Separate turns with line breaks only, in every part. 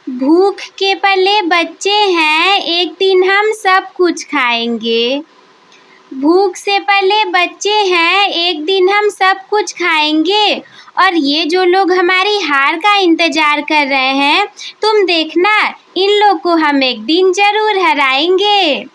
भूख के पले बच्चे हैं, एक दिन हम सब कुछ खाएंगे। भूख से पले बच्चे हैं, एक दिन हम सब कुछ खाएंगे। और ये जो लोग हमारी हार का इंतजार कर रहे हैं, तुम देखना इन लोग को हम एक दिन जरूर हराएंगे।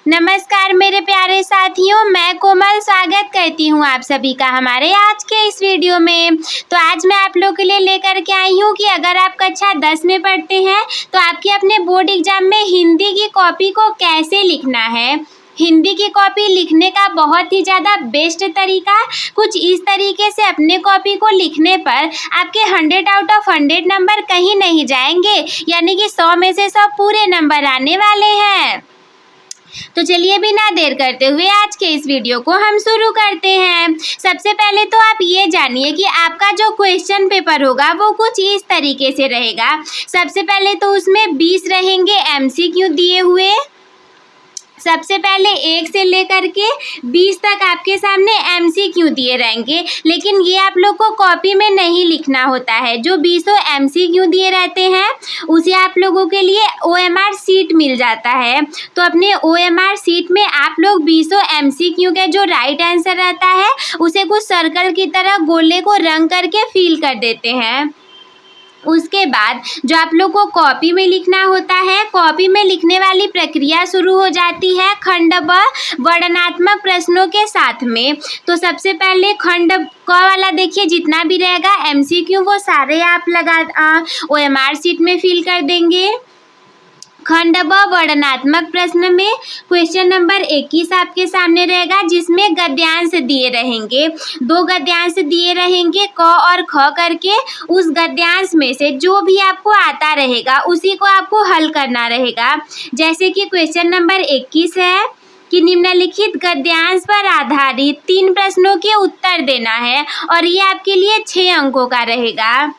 नमस्कार मेरे प्यारे साथियों, मैं कोमल स्वागत करती हूँ आप सभी का हमारे आज के इस वीडियो में। तो आज मैं आप लोगों के लिए लेकर के आई हूँ कि अगर आप कक्षा 10 में पढ़ते हैं तो आपके अपने बोर्ड एग्जाम में हिंदी की कॉपी को कैसे लिखना है। हिंदी की कॉपी लिखने का बहुत ही ज़्यादा बेस्ट तरीका कुछ इस तरीके से अपने कॉपी को लिखने पर आपके 100 आउट ऑफ 100 नंबर कहीं नहीं जाएंगे, यानी कि 100 में से 100 पूरे नंबर आने वाले हैं। तो चलिए बिना देर करते हुए आज के इस वीडियो को हम शुरू करते हैं। सबसे पहले तो आप ये जानिए कि आपका जो क्वेश्चन पेपर होगा वो कुछ इस तरीके से रहेगा। सबसे पहले तो उसमें 20 रहेंगे MCQ दिए हुए। सबसे पहले 1 से लेकर के 20 तक आपके सामने MCQ दिए रहेंगे, लेकिन ये आप लोग को कॉपी में नहीं लिखना होता है। जो 20 MCQ दिए रहते हैं उसे आप लोगों के लिए OMR सीट मिल जाता है। तो अपने OMR सीट में आप लोग 20 MCQ के जो राइट आंसर रहता है उसे कुछ सर्कल की तरह गोले को रंग करके फिल कर देते हैं। उसके बाद जो आप लोग को कॉपी में लिखना होता है, कॉपी में लिखने वाली प्रक्रिया शुरू हो जाती है खंड ब वर्णनात्मक प्रश्नों के साथ में। तो सबसे पहले खंड क वाला देखिए, जितना भी रहेगा MCQ वो सारे आप OMR सीट में फिल कर देंगे। खंड ब वर्णनात्मक प्रश्न में क्वेश्चन नंबर 21 आपके सामने रहेगा, जिसमें गद्यांश दिए रहेंगे। 2 गद्यांश दिए रहेंगे क और ख करके। उस गद्यांश में से जो भी आपको आता रहेगा उसी को आपको हल करना रहेगा। जैसे कि क्वेश्चन नंबर 21 है कि निम्नलिखित गद्यांश पर आधारित 3 प्रश्नों के उत्तर देना है और ये आपके लिए 6 अंकों का रहेगा।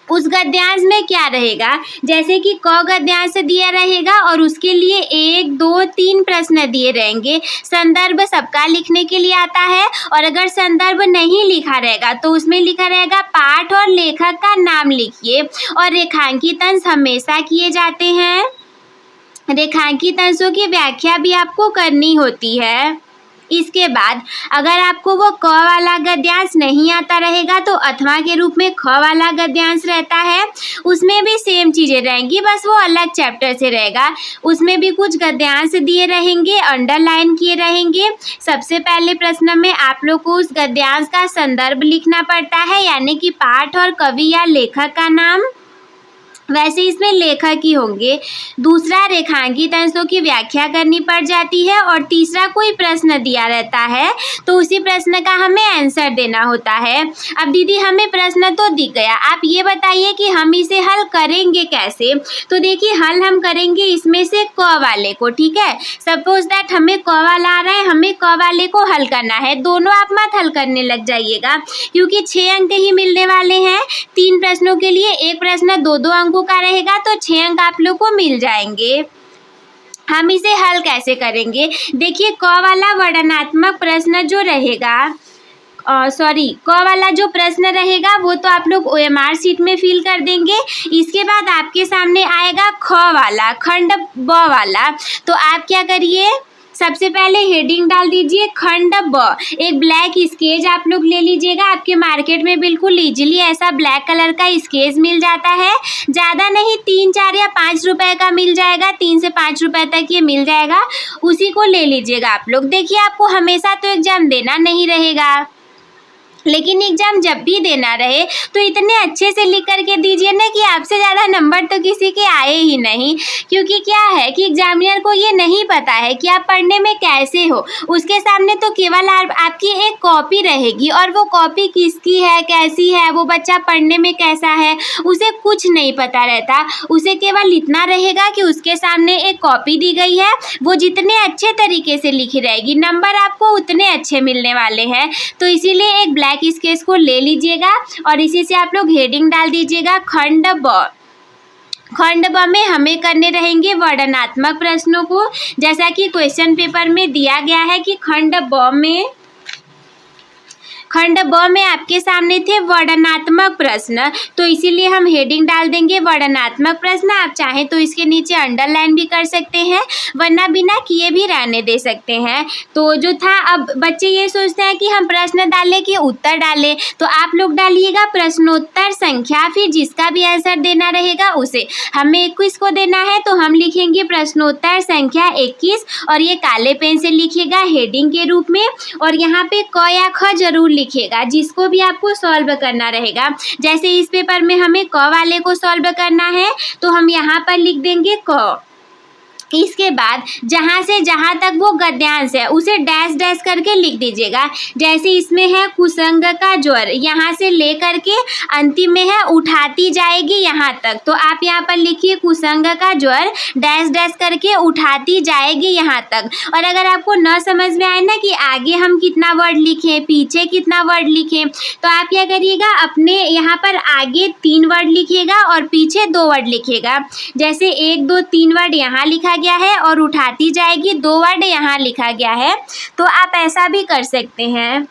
उस गद्यांश में क्या रहेगा, जैसे कि क गद्यांश दिया रहेगा और उसके लिए 1, 2, 3 प्रश्न दिए रहेंगे। संदर्भ सबका लिखने के लिए आता है, और अगर संदर्भ नहीं लिखा रहेगा तो उसमें लिखा रहेगा पाठ और लेखक का नाम लिखिए। और रेखांकित अंश हमेशा किए जाते हैं। रेखांकित अंशों की व्याख्या भी आपको करनी होती है। इसके बाद अगर आपको वो क वाला गद्यांश नहीं आता रहेगा तो अथवा के रूप में ख वाला गद्यांश रहता है। उसमें भी सेम चीज़ें रहेंगी, बस वो अलग चैप्टर से रहेगा। उसमें भी कुछ गद्यांश दिए रहेंगे, अंडरलाइन किए रहेंगे। सबसे पहले प्रश्न में आप लोग को उस गद्यांश का संदर्भ लिखना पड़ता है, यानी कि पाठ और कवि या लेखक का नाम। वैसे इसमें लेखक ही होंगे। दूसरा रेखांकित अंशों की व्याख्या करनी पड़ जाती है, और तीसरा कोई प्रश्न दिया रहता है तो उसी प्रश्न का हमें आंसर देना होता है। अब दीदी हमें प्रश्न तो दिख गया, आप ये बताइए कि हम इसे हल करेंगे कैसे। तो देखिए हल हम करेंगे इसमें से क वाले को, ठीक है। सपोज दैट हमें क वाला आ रहा है, हमें क वाले को हल करना है। दोनों आप मत हल करने लग जाइएगा, क्योंकि 6 अंक ही मिलने वाले हैं। 3 प्रश्नों के लिए एक प्रश्न 2-2 अंकों का रहेगा, तो 6 अंक आप लोग को मिल जाएंगे। हम इसे हल कैसे करेंगे, देखिए क वाला वर्णनात्मक प्रश्न जो रहेगा, क वाला जो प्रश्न रहेगा वो तो आप लोग OMR सीट में फिल कर देंगे। इसके बाद आपके सामने आएगा ख वाला, खंड ब वाला। तो आप क्या करिए, सबसे पहले हेडिंग डाल दीजिए खंड ब। एक ब्लैक स्केच आप लोग ले लीजिएगा, आपके मार्केट में बिल्कुल इजीली ऐसा ब्लैक कलर का स्केच मिल जाता है। ज़्यादा नहीं, 3, 4 या 5 रुपए का मिल जाएगा, 3 से 5 रुपए तक ये मिल जाएगा। उसी को ले लीजिएगा आप लोग। देखिए आपको हमेशा तो एग्जाम देना नहीं रहेगा, लेकिन एग्जाम जब भी देना रहे तो इतने अच्छे से लिख करके दीजिए ना कि आपसे ज़्यादा नंबर तो किसी के आए ही नहीं। क्योंकि क्या है कि एग्जामिनर को ये नहीं पता है कि आप पढ़ने में कैसे हो। उसके सामने तो केवल आपकी एक कॉपी रहेगी, और वो कॉपी किसकी है, कैसी है, वो बच्चा पढ़ने में कैसा है, उसे कुछ नहीं पता रहता। उसे केवल इतना रहेगा कि उसके सामने एक कॉपी दी गई है, वो जितने अच्छे तरीके से लिखी रहेगी नंबर आपको उतने अच्छे मिलने वाले हैं। तो इसीलिए एक ब्लैक स्केच को ले लीजिएगा और इसी से आप लोग हेडिंग डाल दीजिएगा खंड ब। खंड ब में हमें करने रहेंगे वर्णनात्मक प्रश्नों को, जैसा कि क्वेश्चन पेपर में दिया गया है कि खंड ब में खंड ब में आपके सामने थे वर्णनात्मक प्रश्न, तो इसीलिए हम हेडिंग डाल देंगे वर्णनात्मक प्रश्न। आप चाहें तो इसके नीचे अंडरलाइन भी कर सकते हैं, वरना बिना किए भी रहने दे सकते हैं। तो जो था, अब बच्चे ये सोचते हैं कि हम प्रश्न डालें कि उत्तर डालें, तो आप लोग डालिएगा प्रश्नोत्तर संख्या, फिर जिसका भी आंसर देना रहेगा उसे। हमें 21 को देना है तो हम लिखेंगे प्रश्नोत्तर संख्या 21, और ये काले पेन से लिखिएगा हेडिंग के रूप में। और यहाँ पे क या ख जरूर लिखिएगा, जिसको भी आपको सॉल्व करना रहेगा। जैसे इस पेपर में हमें क वाले को सॉल्व करना है तो हम यहाँ पर लिख देंगे क। इसके बाद जहाँ से जहाँ तक वो गद्यांश है उसे डैश डैश करके लिख दीजिएगा। जैसे इसमें है कुसंग का ज्वर, यहाँ से ले करके अंतिम में है उठाती जाएगी यहाँ तक, तो आप यहाँ पर लिखिए कुसंग का ज्वर डैश डैश करके उठाती जाएगी यहाँ तक। और अगर आपको न समझ में आए ना कि आगे हम कितना वर्ड लिखें, पीछे कितना वर्ड लिखें, तो आप क्या करिएगा, अपने यहाँ पर आगे 3 वर्ड लिखिएगा और पीछे 2 वर्ड लिखिएगा। जैसे 1 2 3 वर्ड यहाँ लिखा गया है और उठाती जाएगी 2 वर्ड यहाँ लिखा गया है, तो आप ऐसा भी कर सकते हैं।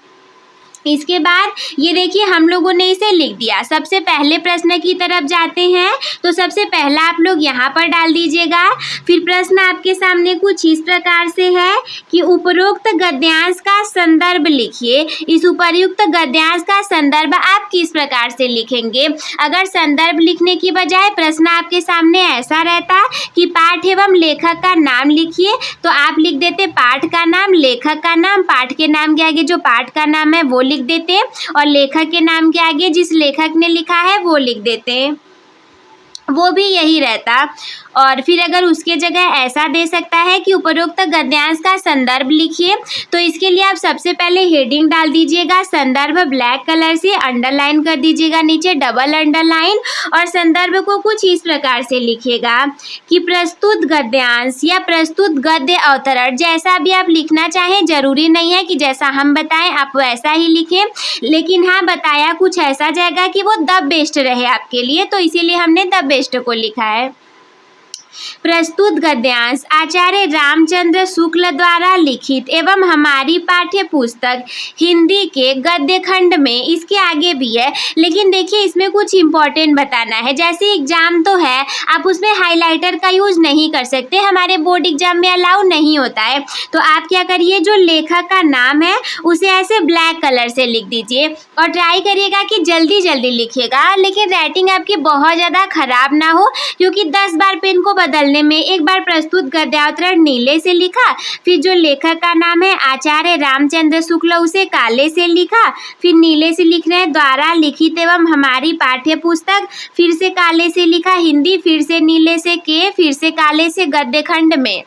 इसके बाद ये देखिए हम लोगों ने इसे लिख दिया। सबसे पहले प्रश्न की तरफ जाते हैं, तो सबसे पहला आप लोग यहाँ पर डाल दीजिएगा। फिर प्रश्न आपके सामने कुछ इस प्रकार से है कि उपरोक्त गद्यांश का संदर्भ लिखिए। इस उपर्युक्त गद्यांश का संदर्भ आप किस प्रकार से लिखेंगे। अगर संदर्भ लिखने की बजाय प्रश्न आपके सामने ऐसा रहता कि पाठ एवं लेखक का नाम लिखिए, तो आप लिख देते पाठ का नाम, लेखक का नाम, पाठ के नाम के आगे जो पाठ का नाम है वो लिख देते, और लेखक के नाम के आगे जिस लेखक ने लिखा है वो लिख देते, वो भी यही रहता। और फिर अगर उसके जगह ऐसा दे सकता है कि उपरोक्त गद्यांश का संदर्भ लिखिए, तो इसके लिए आप सबसे पहले हेडिंग डाल दीजिएगा संदर्भ, ब्लैक कलर से अंडरलाइन कर दीजिएगा, नीचे डबल अंडरलाइन, और संदर्भ को कुछ इस प्रकार से लिखिएगा कि प्रस्तुत गद्यांश या प्रस्तुत गद्य अवतरण, जैसा भी आप लिखना चाहें, जरूरी नहीं है कि जैसा हम बताएं आप वैसा ही लिखें, लेकिन हाँ बताया कुछ ऐसा जाएगा कि वो द बेस्ट रहे आपके लिए, तो इसीलिए हमने द बेस्ट को लिखा है। प्रस्तुत गद्यांश आचार्य रामचंद्र शुक्ल द्वारा लिखित एवं हमारी पाठ्य पुस्तक हिंदी के गद्य खंड में, इसके आगे भी है, लेकिन देखिए इसमें कुछ इम्पोर्टेंट बताना है। जैसे एग्जाम तो है, आप उसमें हाइलाइटर का यूज नहीं कर सकते, हमारे बोर्ड एग्जाम में अलाउ नहीं होता है। तो आप क्या करिए, जो लेखक का नाम है उसे ऐसे ब्लैक कलर से लिख दीजिए, और ट्राई करिएगा कि जल्दी जल्दी लिखिएगा, लेकिन राइटिंग आपकी बहुत ज़्यादा खराब ना हो, क्योंकि 10 बार पेन को बदलने में एक बार प्रस्तुत गद्यावतरण नीले से लिखा, फिर जो लेखक का नाम है आचार्य रामचंद्र शुक्ल उसे काले से लिखा, फिर नीले से लिख रहे हैं द्वारा लिखित एवं हमारी पाठ्य पुस्तक, फिर से काले से लिखा हिंदी, फिर से नीले से के, फिर से काले से गद्य खंड में,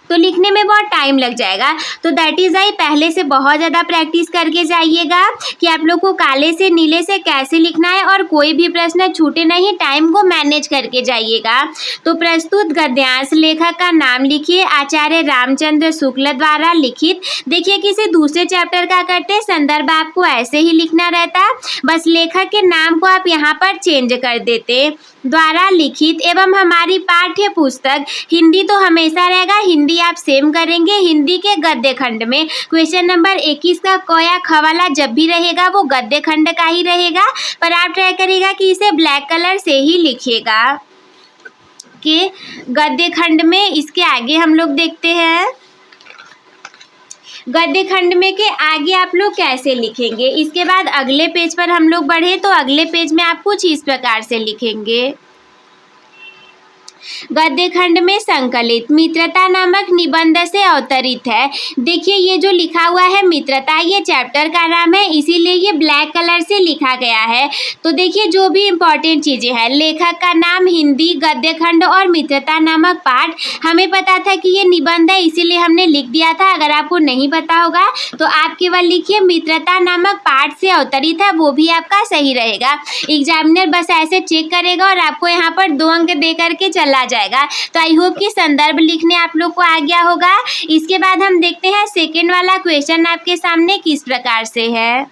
तो लिखने में बहुत टाइम लग जाएगा। तो दैट इज़ आई पहले से बहुत ज़्यादा प्रैक्टिस करके जाइएगा कि आप लोग को काले से नीले से कैसे लिखना है, और कोई भी प्रश्न छूटे नहीं, टाइम को मैनेज करके जाइएगा। तो प्रस्तुत गद्यांश, लेखक का नाम लिखिए आचार्य रामचंद्र शुक्ल द्वारा लिखित। देखिए किसी दूसरे चैप्टर का करते, संदर्भ आपको ऐसे ही लिखना रहता, बस लेखक के नाम को आप यहाँ पर चेंज कर देते, द्वारा लिखित एवं हमारी पाठ्य पुस्तक, हिंदी तो हमेशा रहेगा, हिंदी आप सेम करेंगे, हिंदी के गद्य खंड में क्वेश्चन नंबर 21 का क या ख वाला जब भी रहेगा वो गद्य खंड का ही रहेगा, पर आप ट्राई करिएगा कि इसे ब्लैक कलर से ही लिखिएगा कि गद्य खंड में। इसके आगे हम लोग देखते हैं गद्य खंड में के आगे आप लोग कैसे लिखेंगे। इसके बाद अगले पेज पर हम लोग बढ़े, तो अगले पेज में आप कुछ इस प्रकार से लिखेंगे। गद्य खंड में संकलित मित्रता नामक निबंध से अवतरित है। देखिए ये जो लिखा हुआ है मित्रता, ये चैप्टर का नाम है, इसीलिए ये ब्लैक कलर से लिखा गया है। तो देखिए जो भी इम्पोर्टेंट चीज़ें हैं, लेखक का नाम, हिंदी, गद्य खंड और मित्रता नामक पाठ, हमें पता था कि ये निबंध है इसीलिए हमने लिख दिया था। अगर आपको नहीं पता होगा तो आप केवल लिखिए मित्रता नामक पाठ से अवतरित है, वो भी आपका सही रहेगा। एग्जामिनर बस ऐसे चेक करेगा और आपको यहाँ पर 2 अंक दे करके चला जाएगा। तो आई होप कि संदर्भ लिखने आप लोग को आ गया होगा। इसके बाद हम देखते हैं सेकेंड वाला क्वेश्चन आपके सामने किस प्रकार से है।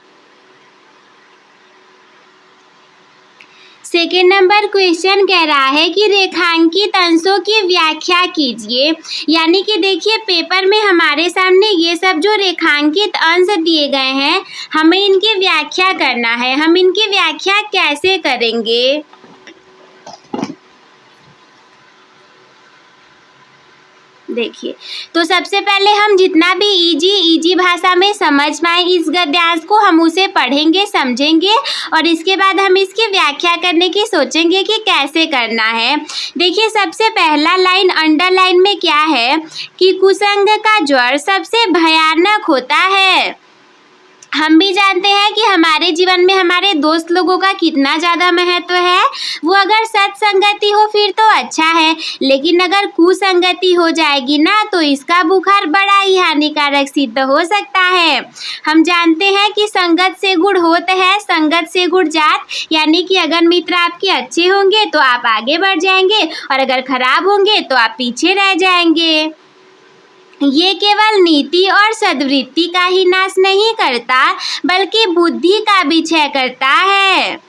सेकेंड नंबर क्वेश्चन कह रहा है कि रेखांकित अंशों की व्याख्या कीजिए। यानी कि देखिए पेपर में हमारे सामने ये सब जो रेखांकित अंश दिए गए हैं, हमें इनकी व्याख्या करना है। हम इनकी व्याख्या कैसे करेंगे? देखिए, तो सबसे पहले हम जितना भी इजी भाषा में समझ पाए इस गद्यांश को, हम उसे पढ़ेंगे, समझेंगे और इसके बाद हम इसकी व्याख्या करने की सोचेंगे कि कैसे करना है। देखिए, सबसे पहला लाइन अंडरलाइन में क्या है कि कुसंग का ज्वर सबसे भयानक होता है। हम भी जानते हैं कि हमारे जीवन में हमारे दोस्त लोगों का कितना ज़्यादा महत्व है। वो अगर सत्संगति हो फिर तो अच्छा है, लेकिन अगर कुसंगति हो जाएगी ना तो इसका बुखार बड़ा ही हानिकारक सिद्ध हो सकता है। हम जानते हैं कि संगत से गुण होता है, संगत से गुण जात। यानी कि अगर मित्र आपके अच्छे होंगे तो आप आगे बढ़ जाएंगे और अगर खराब होंगे तो आप पीछे रह जाएंगे। ये केवल नीति और सद्वृत्ति का ही नाश नहीं करता बल्कि बुद्धि का भी क्षय करता है।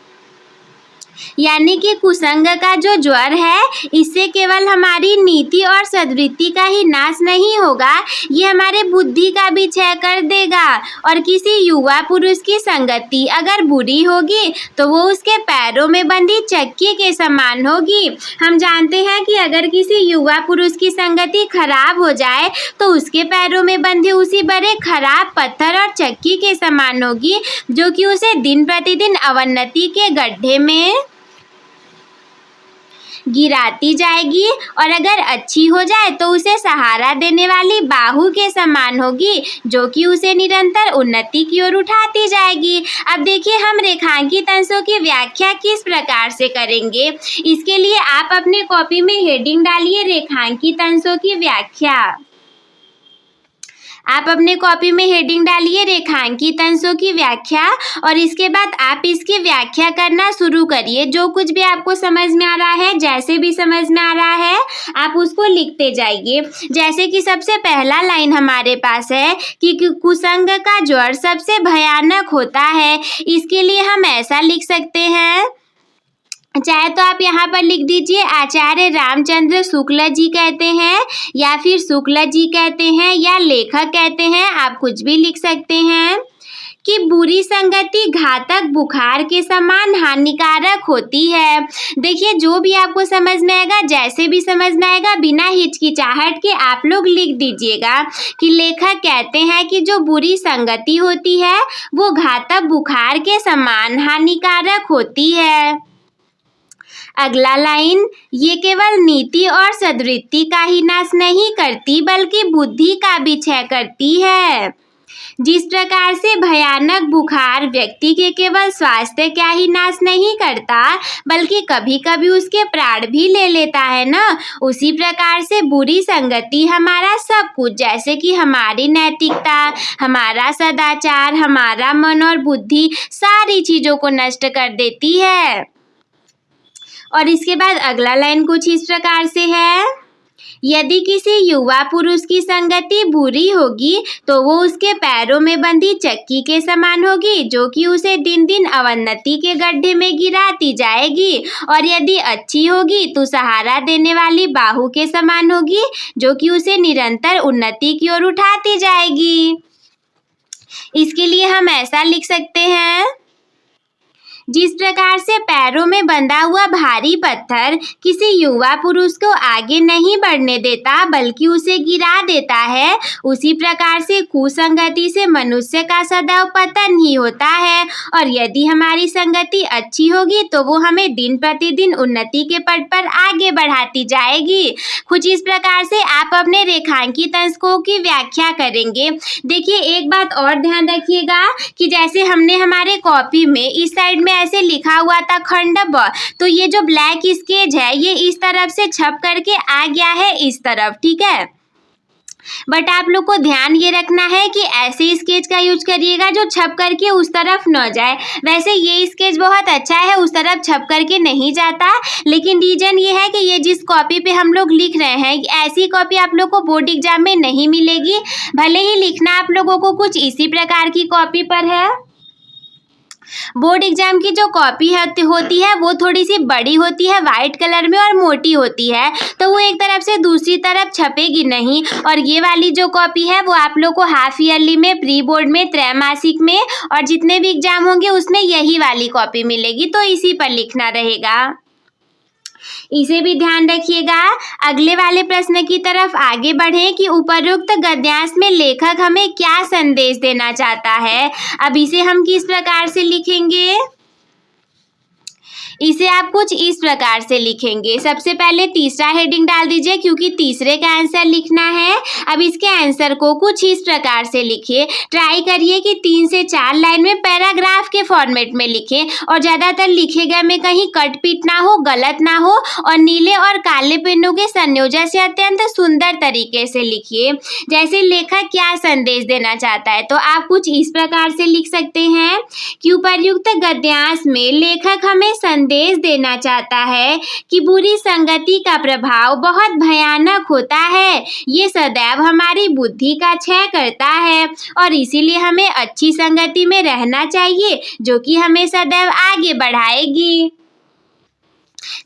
यानी कि कुसंग का जो ज्वर है इससे केवल हमारी नीति और सद्वृत्ति का ही नाश नहीं होगा, ये हमारे बुद्धि का भी क्षय कर देगा। और किसी युवा पुरुष की संगति अगर बुरी होगी तो वो उसके पैरों में बंधी चक्की के समान होगी। हम जानते हैं कि अगर किसी युवा पुरुष की संगति खराब हो जाए तो उसके पैरों में बंधे उसी बड़े खराब पत्थर और चक्की के समान होगी, जो कि उसे दिन प्रतिदिन अवनति के गड्ढे में गिराती जाएगी। और अगर अच्छी हो जाए तो उसे सहारा देने वाली बाहु के समान होगी, जो कि उसे निरंतर उन्नति की ओर उठाती जाएगी। अब देखिए हम रेखांकित अंशों की व्याख्या किस प्रकार से करेंगे। इसके लिए आप अपने कॉपी में हेडिंग डालिए रेखांकित अंशों की व्याख्या। आप अपने कॉपी में हेडिंग डालिए रेखांकित अंशों की व्याख्या और इसके बाद आप इसकी व्याख्या करना शुरू करिए। जो कुछ भी आपको समझ में आ रहा है, जैसे भी समझ में आ रहा है, आप उसको लिखते जाइए। जैसे कि सबसे पहला लाइन हमारे पास है कि कुसंग का ज्वर सबसे भयानक होता है। इसके लिए हम ऐसा लिख सकते हैं, चाहे तो आप यहाँ पर लिख दीजिए आचार्य रामचंद्र शुक्ल जी कहते हैं या फिर शुक्ल जी कहते हैं या लेखक कहते हैं, आप कुछ भी लिख सकते हैं कि बुरी संगति घातक बुखार के समान हानिकारक होती है। देखिए जो भी आपको समझ में आएगा, जैसे भी समझ में आएगा, बिना हिचकिचाहट के आप लोग लिख दीजिएगा कि लेखक कहते हैं कि जो बुरी संगति होती है वो घातक बुखार के समान हानिकारक होती है। अगला लाइन, ये केवल नीति और सद्वृत्ति का ही नाश नहीं करती बल्कि बुद्धि का भी क्षय करती है। जिस प्रकार से भयानक बुखार व्यक्ति के केवल स्वास्थ्य का ही नाश नहीं करता बल्कि कभी कभी उसके प्राण भी ले लेता है ना, उसी प्रकार से बुरी संगति हमारा सब कुछ, जैसे कि हमारी नैतिकता, हमारा सदाचार, हमारा मन और बुद्धि, सारी चीजों को नष्ट कर देती है। और इसके बाद अगला लाइन कुछ इस प्रकार से है, यदि किसी युवा पुरुष की संगति बुरी होगी तो वो उसके पैरों में बंधी चक्की के समान होगी, जो कि उसे दिन दिन अवनति के गड्ढे में गिराती जाएगी। और यदि अच्छी होगी तो सहारा देने वाली बाहु के समान होगी, जो कि उसे निरंतर उन्नति की ओर उठाती जाएगी। इसके लिए हम ऐसा लिख सकते हैं, जिस प्रकार से पैरों में बंधा हुआ भारी पत्थर किसी युवा पुरुष को आगे नहीं बढ़ने देता बल्कि उसे गिरा देता है, उसी प्रकार से कुसंगति से मनुष्य का सदैव पतन ही होता है। और यदि हमारी संगति अच्छी होगी तो वो हमें दिन प्रतिदिन उन्नति के पथ पर आगे बढ़ाती जाएगी। कुछ इस प्रकार से आप अपने रेखांकित अंशों की व्याख्या करेंगे। देखिए एक बात और ध्यान रखिएगा कि जैसे हमने हमारे कॉपी में इस साइड में ऐसे लिखा हुआ था खंड ब, तो ये जो ब्लैक स्केच है ये इस तरफ से छप करके आ गया है इस तरफ, ठीक है। बट आप लोग को ध्यान ये रखना है कि ऐसे स्केच का यूज करिएगा जो छप करके उस तरफ न जाए। वैसे ये स्केच बहुत अच्छा है, उस तरफ छप करके नहीं जाता, लेकिन रीजन ये है कि ये जिस कॉपी पे हम लोग लिख रहे हैं ऐसी कॉपी आप लोग को बोर्ड एग्जाम में नहीं मिलेगी। भले ही लिखना आप लोगों को कुछ इसी प्रकार की कॉपी पर है, बोर्ड एग्जाम की जो कॉपी होती है वो थोड़ी सी बड़ी होती है, वाइट कलर में और मोटी होती है, तो वो एक तरफ से दूसरी तरफ छपेगी नहीं। और ये वाली जो कॉपी है वो आप लोग को हाफ ईयरली में, प्री बोर्ड में, त्रैमासिक में और जितने भी एग्जाम होंगे उसमें यही वाली कॉपी मिलेगी, तो इसी पर लिखना रहेगा। इसे भी ध्यान रखिएगा। अगले वाले प्रश्न की तरफ आगे बढ़ें कि उपरोक्त गद्यांश में लेखक हमें क्या संदेश देना चाहता है। अब इसे हम किस प्रकार से लिखेंगे? इसे आप कुछ इस प्रकार से लिखेंगे। सबसे पहले तीसरा हेडिंग डाल दीजिए क्योंकि तीसरे का आंसर लिखना है। अब इसके आंसर को कुछ इस प्रकार से लिखिए। ट्राई करिए कि 3 से 4 लाइन में पैराग्राफ के फॉर्मेट में लिखें और ज़्यादातर लिखे गए में कहीं कट पीट ना हो, गलत ना हो और नीले और काले पेनों के संयोजन से अत्यंत सुंदर तरीके से लिखिए। जैसे लेखक क्या संदेश देना चाहता है, तो आप कुछ इस प्रकार से लिख सकते हैं कि उपर्युक्त गद्यांश में लेखक हमें संदेश देना चाहता है कि बुरी संगति का प्रभाव बहुत भयानक होता है। ये सदैव हमारी बुद्धि का क्षय करता है और इसीलिए हमें अच्छी संगति में रहना चाहिए जो कि हमें सदैव आगे बढ़ाएगी।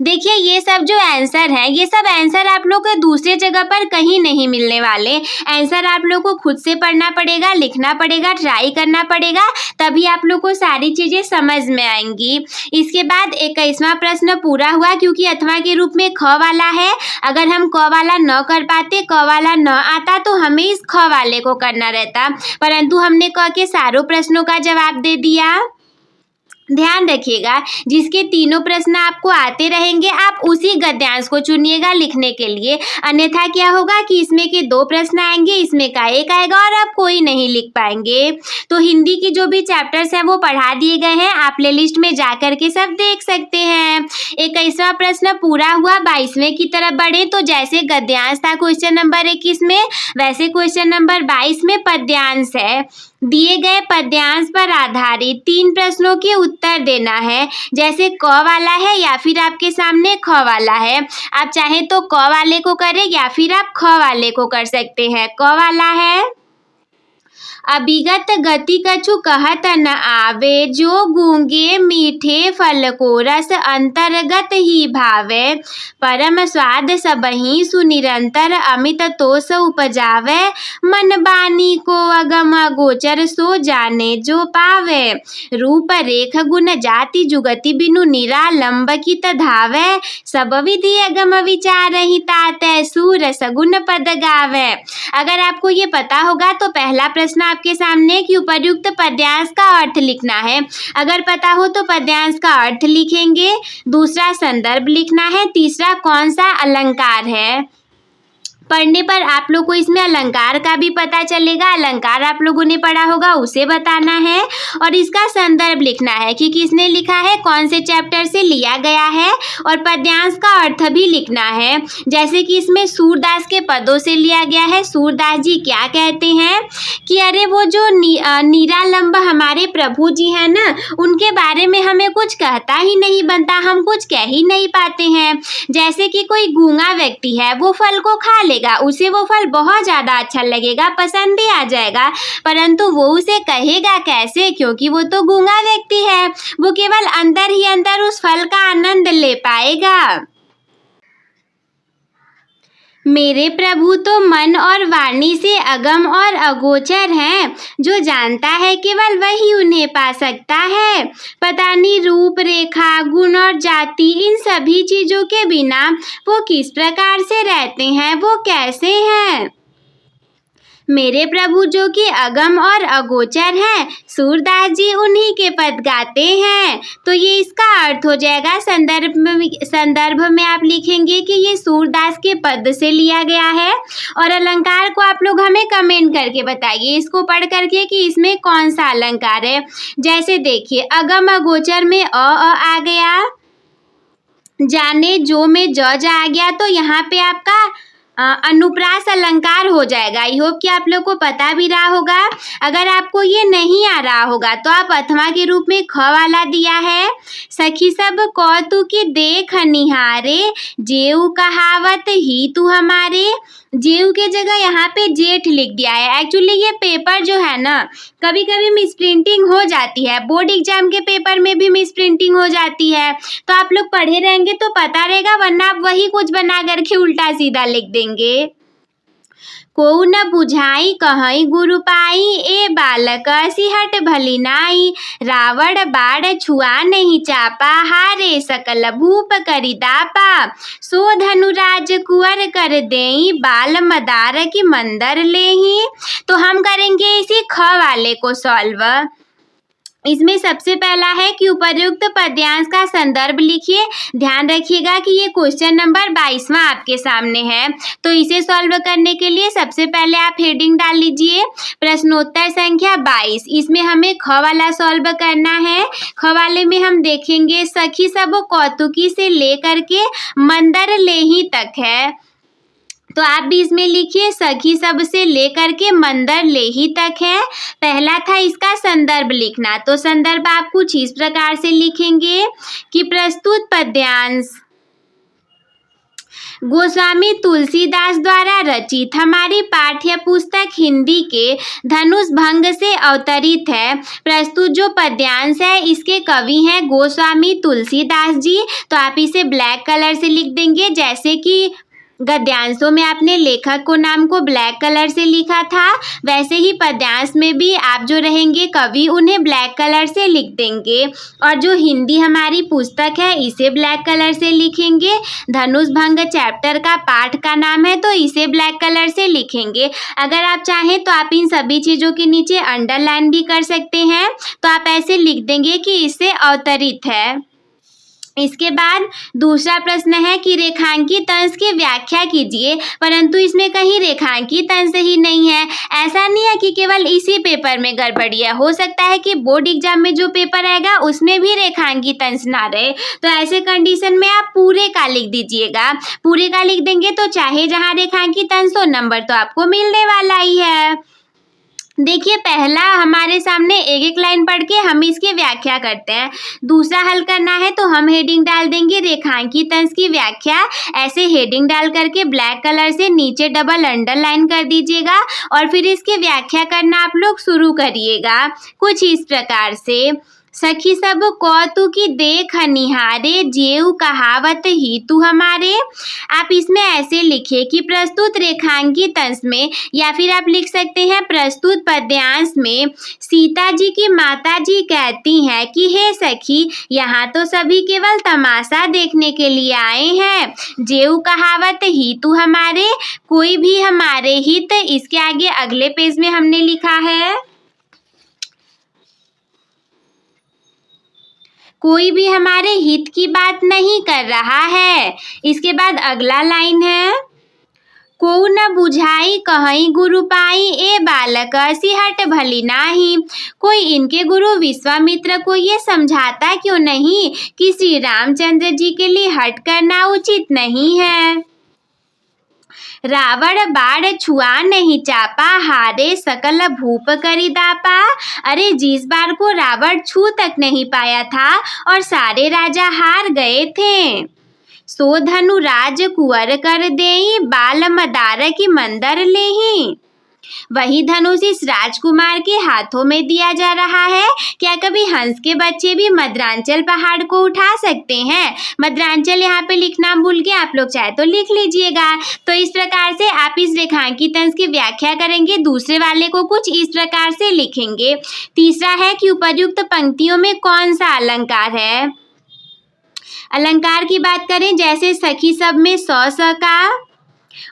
देखिए ये सब जो आंसर हैं, ये सब आंसर आप लोग को दूसरे जगह पर कहीं नहीं मिलने वाले। आंसर आप लोग को खुद से पढ़ना पड़ेगा, लिखना पड़ेगा, ट्राई करना पड़ेगा, तभी आप लोग को सारी चीज़ें समझ में आएंगी। इसके बाद 21वां प्रश्न पूरा हुआ क्योंकि अथवा के रूप में ख वाला है। अगर हम क वाला न कर पाते, क वाला न आता तो हमें इस ख वाले को करना रहता, परंतु हमने क के सारों प्रश्नों का जवाब दे दिया। ध्यान रखिएगा, जिसके तीनों प्रश्न आपको आते रहेंगे आप उसी गद्यांश को चुनिएगा लिखने के लिए, अन्यथा क्या होगा कि इसमें के 2 प्रश्न आएंगे, इसमें का 1 आएगा और आप कोई नहीं लिख पाएंगे। तो हिंदी की जो भी चैप्टर्स हैं वो पढ़ा दिए गए हैं, आप प्लेलिस्ट में जा कर के सब देख सकते हैं। 21वां प्रश्न पूरा हुआ। 22वें की तरफ बढ़े तो जैसे गद्यांश था क्वेश्चन नंबर 21 में, वैसे क्वेश्चन नंबर 22 में पद्यांश है। दिए गए पद्यांश पर आधारित 3 प्रश्नों के उत्तर देना है। जैसे क वाला है या फिर आपके सामने ख वाला है, आप चाहे तो क वाले को करें या फिर आप ख वाले को कर सकते हैं। क वाला है, अभिगत गति कछु कहत न आवे, जो गूंगे मीठे फल को रस अंतर्गत ही भावे, परम स्वाद सबहि सुनिरंतर अमित तोष उपजावे, मन बानी को अगम गोचर सो जाने जो पावे, रूप रेख गुण जाति जुगति बिनु निरालंबित धावे, सब विधि अगम विचार ही ताते सूर सगुन पद गावे। अगर आपको ये पता होगा तो पहला प्रश्न आपके सामने कि उपर्युक्त पद्यांश का अर्थ लिखना है। अगर पता हो तो पद्यांश का अर्थ लिखेंगे, दूसरा संदर्भ लिखना है, तीसरा कौन सा अलंकार है। पढ़ने पर आप लोग को इसमें अलंकार का भी पता चलेगा, अलंकार आप लोगों ने पढ़ा होगा उसे बताना है और इसका संदर्भ लिखना है कि किसने लिखा है, कौन से चैप्टर से लिया गया है और पद्यांश का अर्थ भी लिखना है। जैसे कि इसमें सूरदास के पदों से लिया गया है। सूरदास जी क्या कहते हैं कि अरे वो जो निरालंब हमारे प्रभु जी हैं ना, उनके बारे में हमें कुछ कहता ही नहीं बनता, हम कुछ कह ही नहीं पाते हैं। जैसे कि कोई गूंगा व्यक्ति है, वो फल को खा ले, उसे वो फल बहुत ज्यादा अच्छा लगेगा, पसंद भी आ जाएगा, परंतु वो उसे कहेगा कैसे, क्योंकि वो तो गूंगा व्यक्ति है, वो केवल अंदर ही अंदर उस फल का आनंद ले पाएगा। मेरे प्रभु तो मन और वाणी से अगम और अगोचर हैं, जो जानता है केवल वही उन्हें पा सकता है। पता नहीं रूप रेखा गुण और जाति इन सभी चीजों के बिना वो किस प्रकार से रहते हैं, वो कैसे हैं। मेरे प्रभु जो कि अगम और अगोचर हैं, सूरदास जी उन्हीं के पद गाते हैं। तो ये इसका अर्थ हो जाएगा। संदर्भ में आप लिखेंगे कि ये सूरदास के पद से लिया गया है और अलंकार को आप लोग हमें कमेंट करके बताइए इसको पढ़ करके कि इसमें कौन सा अलंकार है। जैसे देखिए अगम अगोचर में आ गया, जाने जो में ज आ गया, तो यहाँ पे आपका अनुप्रास अलंकार हो जाएगा। आई होप कि आप लोग को पता भी रहा होगा। अगर आपको ये नहीं आ रहा होगा तो आप अथवा के रूप में ख वाला दिया है, सखी सब कौतुकी देख निहारे, जेऊ कहावत ही तू हमारे, जेऊ के जगह यहाँ पे जेठ लिख दिया है। एक्चुअली ये पेपर जो है ना, कभी कभी मिस प्रिंटिंग हो जाती है, बोर्ड एग्जाम के पेपर में भी मिस प्रिंटिंग हो जाती है, तो आप लोग पढ़े रहेंगे तो पता रहेगा, वरना आप वही कुछ बना करके उल्टा सीधा लिख देंगे। कोउ न बुझाई कहई गुरु पाई, ए बालक सिहट भली नाई। रावण बाड़ छुआ नहीं चापा, हारे सकल भूप करि दापा। सो धनुराज कुंवर कर देई, बाल मदार की मंदर लेही। तो हम करेंगे इसी ख वाले को सॉल्व। इसमें सबसे पहला है कि उपर्युक्त पद्यांश का संदर्भ लिखिए। ध्यान रखिएगा कि ये क्वेश्चन नंबर 22वां आपके सामने है, तो इसे सॉल्व करने के लिए सबसे पहले आप हेडिंग डाल लीजिए प्रश्नोत्तर संख्या 22। इसमें हमें ख वाला सॉल्व करना है। ख वाले में हम देखेंगे सखी सब कौतुकी से लेकर के मंदर लेही तक है, तो आप भी इसमें लिखिए सखी सब से लेकर के मंदर लेही तक है। पहला था इसका संदर्भ लिखना, तो संदर्भ आप कुछ इस प्रकार से लिखेंगे कि प्रस्तुत पद्यांश गोस्वामी तुलसीदास द्वारा रचित हमारी पाठ्य पुस्तक हिंदी के धनुष भंग से अवतरित है। प्रस्तुत जो पद्यांश है इसके कवि हैं गोस्वामी तुलसीदास जी। तो आप इसे ब्लैक कलर से लिख देंगे, जैसे कि गद्यांशों में आपने लेखक को नाम को ब्लैक कलर से लिखा था, वैसे ही पद्यांश में भी आप जो रहेंगे कवि उन्हें ब्लैक कलर से लिख देंगे। और जो हिंदी हमारी पुस्तक है इसे ब्लैक कलर से लिखेंगे। धनुष भंग चैप्टर का पाठ का नाम है, तो इसे ब्लैक कलर से लिखेंगे। अगर आप चाहें तो आप इन सभी चीज़ों के नीचे अंडरलाइन भी कर सकते हैं, तो आप ऐसे लिख देंगे कि इससे अवतरित है। इसके बाद दूसरा प्रश्न है कि रेखांकित अंश की व्याख्या कीजिए, परंतु इसमें कहीं रेखांकित अंश ही नहीं है। ऐसा नहीं है कि केवल इसी पेपर में गड़बड़ी है, हो सकता है कि बोर्ड एग्जाम में जो पेपर आएगा उसमें भी रेखांकित अंश ना रहे, तो ऐसे कंडीशन में आप पूरे का लिख दीजिएगा। पूरे का लिख देंगे तो चाहे जहाँ रेखांकित अंश हो नंबर तो आपको मिलने वाला ही है। देखिए पहला हमारे सामने एक एक लाइन पढ़ के हम इसकी व्याख्या करते हैं। दूसरा हल करना है तो हम हेडिंग डाल देंगे रेखांकित अंश की व्याख्या। ऐसे हेडिंग डाल करके ब्लैक कलर से नीचे डबल अंडरलाइन कर दीजिएगा और फिर इसकी व्याख्या करना आप लोग शुरू करिएगा कुछ इस प्रकार से। सखी सब कौतुकी देख निहारे, जेऊ कहावत ही तू हमारे। आप इसमें ऐसे लिखिए कि प्रस्तुत रेखांकित अंश में, या फिर आप लिख सकते हैं प्रस्तुत पद्यांश में सीता जी की माता जी कहती हैं कि हे सखी, यहाँ तो सभी केवल तमाशा देखने के लिए आए हैं। जेऊ कहावत ही तू हमारे, कोई भी हमारे हित। इसके आगे अगले पेज में हमने लिखा है कोई भी हमारे हित की बात नहीं कर रहा है। इसके बाद अगला लाइन है कोउ न बुझाई कहई गुरु पाई, ए बालक सिहट भली नाही। कोई इनके गुरु विश्वामित्र को ये समझाता क्यों नहीं कि श्री रामचंद्र जी के लिए हट करना उचित नहीं है। रावण बाढ़ छुआ नहीं चापा, हारे सकल भूप करि दापा। अरे जिस बार को रावण छू तक नहीं पाया था और सारे राजा हार गए थे। सो धनुराज कुंवर कर देई, बाल मदार की मंदर लेही। वही धनुष इस राजकुमार के हाथों में दिया जा रहा है। क्या कभी हंस के बच्चे भी मद्रांचल पहाड़ को उठा सकते हैं? मद्रांचल यहाँ पे लिखना भूल गए, आप लोग चाहे तो लिख लीजिएगा। तो इस प्रकार से आप इस रेखांकित अंश की व्याख्या करेंगे। दूसरे वाले को कुछ इस प्रकार से लिखेंगे। तीसरा है कि उपर्युक्त पंक्तियों में कौन सा अलंकार है। अलंकार की बात करें जैसे सखी सब में सौ स का,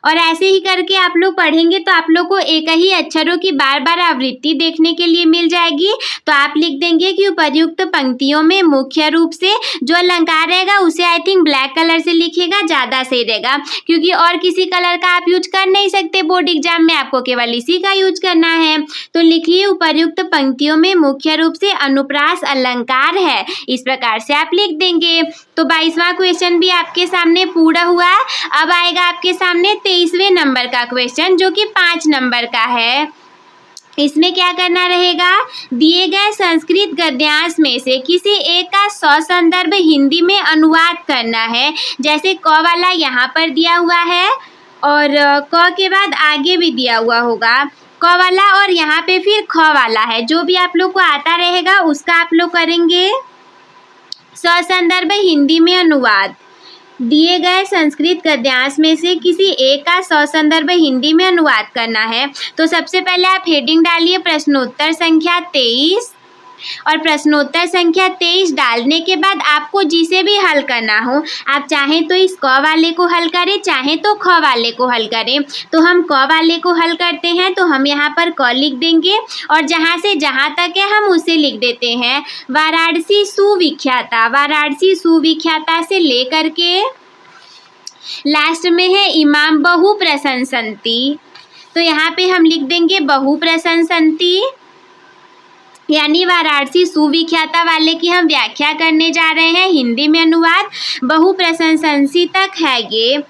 और ऐसे ही करके आप लोग पढ़ेंगे तो आप लोग को एक ही अक्षरों की बार बार आवृत्ति देखने के लिए मिल जाएगी। तो आप लिख देंगे कि उपर्युक्त पंक्तियों में मुख्य रूप से जो अलंकार रहेगा उसे आई थिंक ब्लैक कलर से लिखिएगा, ज़्यादा सही रहेगा, क्योंकि और किसी कलर का आप यूज कर नहीं सकते बोर्ड एग्जाम में, आपको केवल इसी का यूज करना है। तो लिखिए उपर्युक्त पंक्तियों में मुख्य रूप से अनुप्रास अलंकार है। इस प्रकार से आप लिख देंगे। तो 22वां क्वेश्चन भी आपके सामने पूरा हुआ। अब आएगा आपके सामने 23वें नंबर का क्वेश्चन जो कि 5 नंबर का है। इसमें क्या करना रहेगा, दिए गए संस्कृत गद्यांश में से किसी एक का ससंदर्भ हिंदी में अनुवाद करना है। जैसे क वाला यहाँ पर दिया हुआ है और क के बाद आगे भी दिया हुआ होगा क वाला, और यहाँ पे फिर ख वाला है। जो भी आप लोग को आता रहेगा उसका आप लोग करेंगे। ससंदर्भ हिंदी में अनुवाद। दिए गए संस्कृत गद्यांश में से किसी एक का ससंदर्भ हिंदी में अनुवाद करना है। तो सबसे पहले आप हेडिंग डालिए प्रश्नोत्तर संख्या 23, और प्रश्नोत्तर संख्या 23 डालने के बाद आपको जिसे भी हल करना हो, आप चाहें तो इस क वाले को हल करें, चाहें तो ख वाले को हल करें। तो हम क वाले को हल करते हैं, तो हम यहाँ पर क लिख देंगे और जहाँ से जहाँ तक है हम उसे लिख देते हैं। वाराणसी सुविख्याता, वाराणसी सुविख्याता से लेकर के लास्ट में है इमाम बहु प्रशंसन्ति, तो यहाँ पे हम लिख देंगे बहु प्रशंसन्ति, यानी वाराणसी सुविख्याता वाले की हम व्याख्या करने जा रहे हैं। हिंदी में अनुवाद बहु प्रशंसन्ति तक है ये।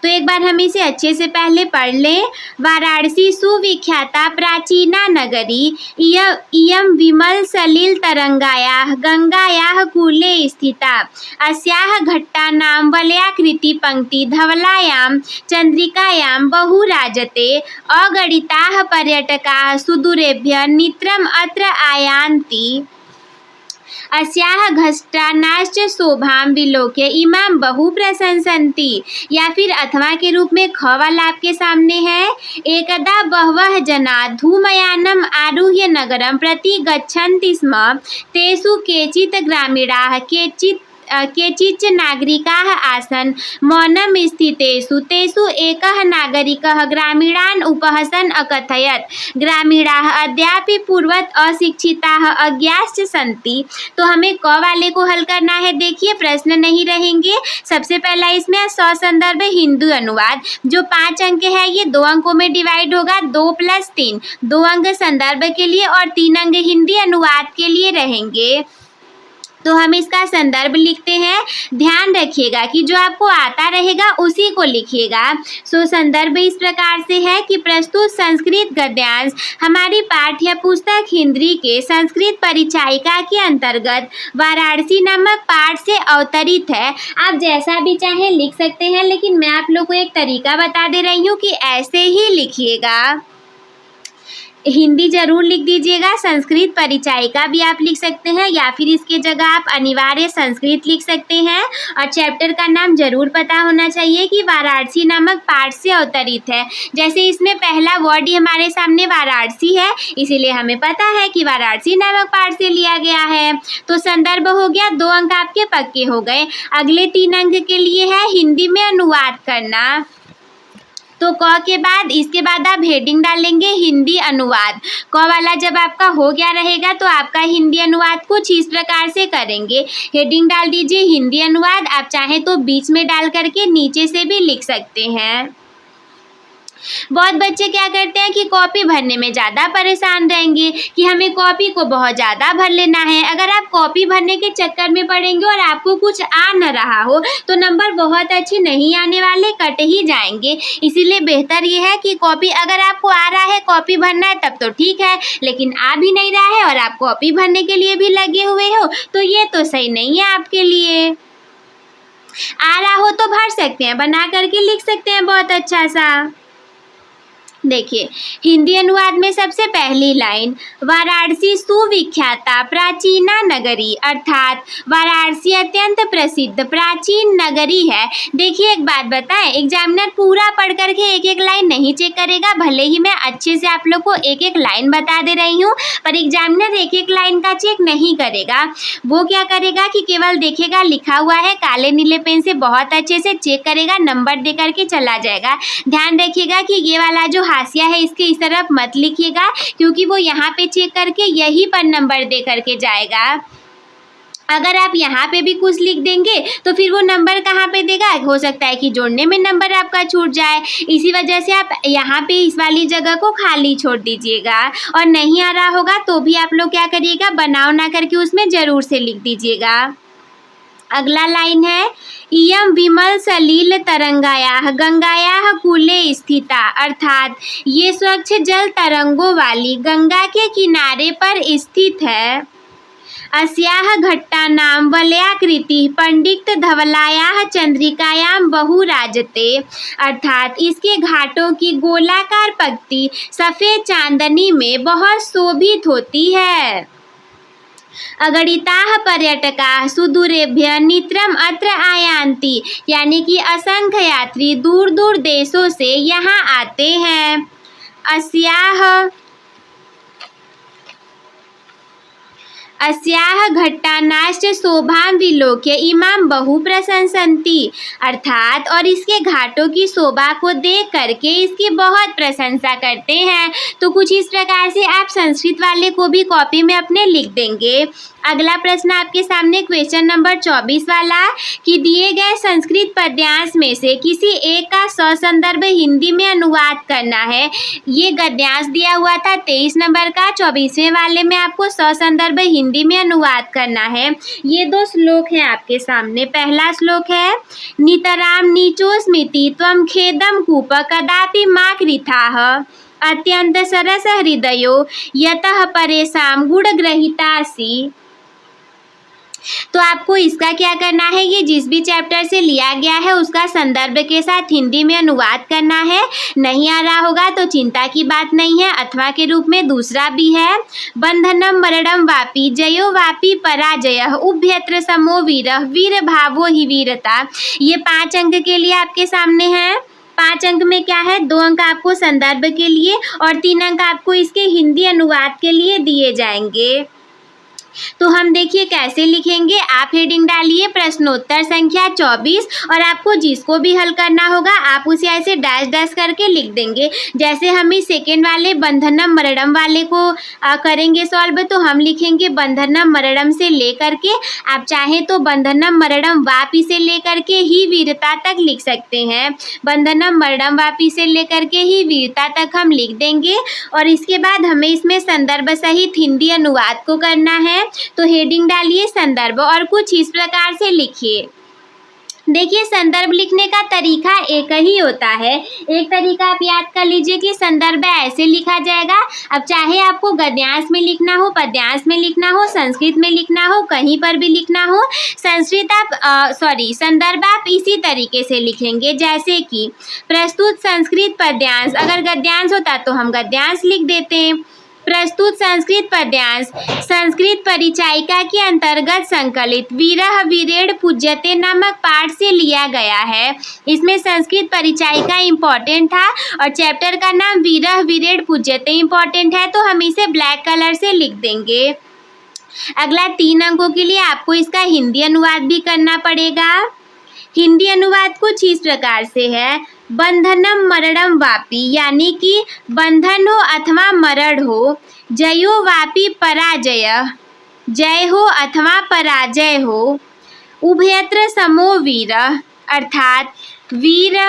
तो एक बार हम इसे अच्छे से पहले पढ़ लें। वाराणसी सुविख्याता प्राचीना नगरी इयं विमल सलिल तरंगायाः गंगायाः कूले स्थिता, अस्याः घट्टानां वलयाकृति पंक्ति धवलायां चंद्रिकायां बहु राजते, अगणिताः पर्यटकाः सुदूरेभ्यः नित्यम् अत्र आयान्ति, अस्याः घट्टानाश्च शोभां विलोक्य इमां बहु प्रशंसन्ति। या फिर अथवा के रूप में ख वाला आपके सामने है। एकदा बहवः जना धूमयानम् आरुह्य नगरं प्रति गच्छन्ति स्म, तेषु केचित् ग्रामीणाः केचिच्च नागरिकाः आसन्, मौनं स्थितेषु तेषु एकः नागरिकः ग्रामीणान् उपहसन् अकथयत्, ग्रामीणाः अद्यापि पूर्वत अशिक्षिताः अज्ञाश्च सन्ति। तो हमें क वाले को हल करना है। देखिए प्रश्न नहीं रहेंगे। सबसे पहला इसमें ससंदर्भ हिंदी अनुवाद, जो 5 अंक है ये 2 अंकों में डिवाइड होगा। 2 + 3, 2 अंक संदर्भ के लिए और 3 अंक हिंदी अनुवाद के लिए रहेंगे। तो हम इसका संदर्भ लिखते हैं। ध्यान रखिएगा कि जो आपको आता रहेगा उसी को लिखिएगा। सो संदर्भ इस प्रकार से है कि प्रस्तुत संस्कृत गद्यांश हमारी पाठ्य पुस्तक हिंदी के संस्कृत परिचायिका के अंतर्गत वाराणसी नामक पाठ से अवतरित है। आप जैसा भी चाहें लिख सकते हैं, लेकिन मैं आप लोग को एक तरीका बता दे रही हूँ कि ऐसे ही लिखिएगा। हिंदी जरूर लिख दीजिएगा। संस्कृत परिचायिका भी आप लिख सकते हैं, या फिर इसके जगह आप अनिवार्य संस्कृत लिख सकते हैं। और चैप्टर का नाम जरूर पता होना चाहिए कि वाराणसी नामक पाठ से अवतरित है। जैसे इसमें पहला वर्ड ही हमारे सामने वाराणसी है, इसीलिए हमें पता है कि वाराणसी नामक पाठ से लिया गया है। तो संदर्भ हो गया, 2 अंक आपके पक्के हो गए। अगले 3 अंक के लिए है हिंदी में अनुवाद करना। तो क के बाद इसके बाद आप हेडिंग डालेंगे हिंदी अनुवाद। क वाला जब आपका हो गया रहेगा तो आपका हिंदी अनुवाद कुछ इस प्रकार से करेंगे। हेडिंग डाल दीजिए हिंदी अनुवाद। आप चाहें तो बीच में डाल करके नीचे से भी लिख सकते हैं। बहुत बच्चे क्या करते हैं कि कॉपी भरने में ज़्यादा परेशान रहेंगे कि हमें कॉपी को बहुत ज़्यादा भर लेना है। अगर आप कॉपी भरने के चक्कर में पड़ेंगे और आपको कुछ आ न रहा हो तो नंबर बहुत अच्छे नहीं आने वाले, कट ही जाएंगे। इसीलिए बेहतर ये है कि कॉपी अगर आपको आ रहा है, कॉपी भरना है तब तो ठीक है, लेकिन आ भी नहीं रहा है और आप कॉपी भरने के लिए भी लगे हुए हो तो ये तो सही नहीं है आपके लिए। आ रहा हो तो भर सकते हैं, बना करके लिख सकते हैं बहुत अच्छा सा। देखिए हिंदी अनुवाद में सबसे पहली लाइन, वाराणसी सुविख्याता प्राचीना नगरी, अर्थात वाराणसी अत्यंत प्रसिद्ध प्राचीन नगरी है। देखिए एक बात बताएं, एग्जामिनर पूरा पढ़ करके एक एक लाइन नहीं चेक करेगा। भले ही मैं अच्छे से आप लोग को एक एक लाइन बता दे रही हूँ, पर एग्जामिनर एक एक लाइन का चेक नहीं करेगा। वो क्या करेगा कि केवल देखेगा लिखा हुआ है, काले नीले पेन से बहुत अच्छे से चेक करेगा, नंबर दे करके चला जाएगा। ध्यान रखिएगा कि ये वाला जो हाशिया है इसके इस तरफ मत लिखिएगा, क्योंकि वो यहाँ पे चेक करके यहीं पर नंबर दे करके जाएगा। अगर आप यहाँ पे भी कुछ लिख देंगे तो फिर वो नंबर कहाँ पे देगा, हो सकता है कि जोड़ने में नंबर आपका छूट जाए। इसी वजह से आप यहाँ पे इस वाली जगह को खाली छोड़ दीजिएगा। और नहीं आ रहा होगा तो भी आप लोग क्या करिएगा, बनाव ना करके उसमें ज़रूर से लिख दीजिएगा। अगला लाइन है, इयं विमल सलिल तरंगायाः गंगायाः कूले स्थिता, अर्थात ये स्वच्छ जल तरंगों वाली गंगा के किनारे पर स्थित है। अस्याः घट्टानां वलयाकृतिः पंडित धवलायाः चंद्रिकायां बहु राजते, अर्थात इसके घाटों की गोलाकार पंक्ति सफेद चांदनी में बहुत शोभित होती है। अगणिताः पर्यटकाः सुदूरेभ्यः नित्यम् अत्र आयान्ति, यानी कि असंख्य यात्री दूर दूर देशों से यहाँ आते हैं। अस्याः घट्टानाश्च शोभां विलोक्य इमां बहु प्रशंसन्ति, अर्थात और इसके घाटों की शोभा को देख करके इसकी बहुत प्रशंसा करते हैं। तो कुछ इस प्रकार से आप संस्कृत वाले को भी कॉपी में अपने लिख देंगे। अगला प्रश्न आपके सामने क्वेश्चन नंबर 24 वाला कि दिए गए संस्कृत पद्यांश में से किसी एक का ससंदर्भ हिंदी में अनुवाद करना है। ये गद्यांश दिया हुआ था 23 नंबर का, 24वें वाले में आपको ससंदर्भ हिंदी में अनुवाद करना है। ये दो श्लोक हैं आपके सामने। पहला श्लोक है नितराम नीचोस्मिति त्वं खेदम कूप कदापि मा कृथाः अत्यंत सरस हृदयो यतः परेशान गुणग्रहितासि। तो आपको इसका क्या करना है, ये जिस भी चैप्टर से लिया गया है उसका संदर्भ के साथ हिंदी में अनुवाद करना है। नहीं आ रहा होगा तो चिंता की बात नहीं है, अथवा के रूप में दूसरा भी है बंधनम मरणम वापि जयो वापि पराजयः उभयत्र समो वीरः वीर भावो हि वीरता। ये 5 अंक के लिए आपके सामने है। 5 अंक में क्या है, 2 अंक आपको संदर्भ के लिए और 3 अंक आपको इसके हिंदी अनुवाद के लिए दिए जाएंगे। तो हम देखिए कैसे लिखेंगे। आप हेडिंग डालिए प्रश्नोत्तर संख्या 24 और आपको जिसको भी हल करना होगा आप उसे ऐसे डैश डैश करके लिख देंगे। जैसे हम इस सेकेंड वाले बंधनम मरणम वाले को करेंगे सॉल्व, तो हम लिखेंगे बंधनम मरणम से लेकर के, आप चाहें तो बंधनम मरणम वापी से लेकर के ही वीरता तक लिख सकते हैं। बंधनम मरणम वापी से लेकर के ही वीरता तक हम लिख देंगे और इसके बाद हमें इसमें संदर्भ सहित हिंदी अनुवाद को करना है। तो हेडिंग डालिए संदर्भ और कुछ इस प्रकार से लिखिए। देखिए संदर्भ लिखने का तरीका एक ही होता है। एक तरीका आप याद कर लीजिए कि संदर्भ ऐसे लिखा जाएगा। अब चाहे आपको गद्यांश में लिखना हो, पद्यांश में लिखना हो, संस्कृत में लिखना हो, कहीं पर भी लिखना हो, संदर्भ आप इसी तरीके से लिखेंगे। जैसे कि प्रस्तुत संस्कृत पद्यांश, अगर गद्यांश होता तो हम गद्यांश लिख देते हैं। प्रस्तुत संस्कृत पद्यांश संस्कृत परिचायिका के अंतर्गत संकलित वीरः वीरेण पूज्यते नामक पाठ से लिया गया है। इसमें संस्कृत परिचायिका इम्पोर्टेंट था और चैप्टर का नाम वीरः वीरेण पूज्यते इम्पोर्टेंट है, तो हम इसे ब्लैक कलर से लिख देंगे। अगला 3 अंकों के लिए आपको इसका हिंदी अनुवाद भी करना पड़ेगा। हिंदी अनुवाद कुछ इस प्रकार से है बंधनम मरणम वापी, यानी कि बंधन हो अथवा मरण हो, जयो वापी पराजय, जय हो अथवा पराजय हो, उभयत्र समो वीर, अर्थात वीर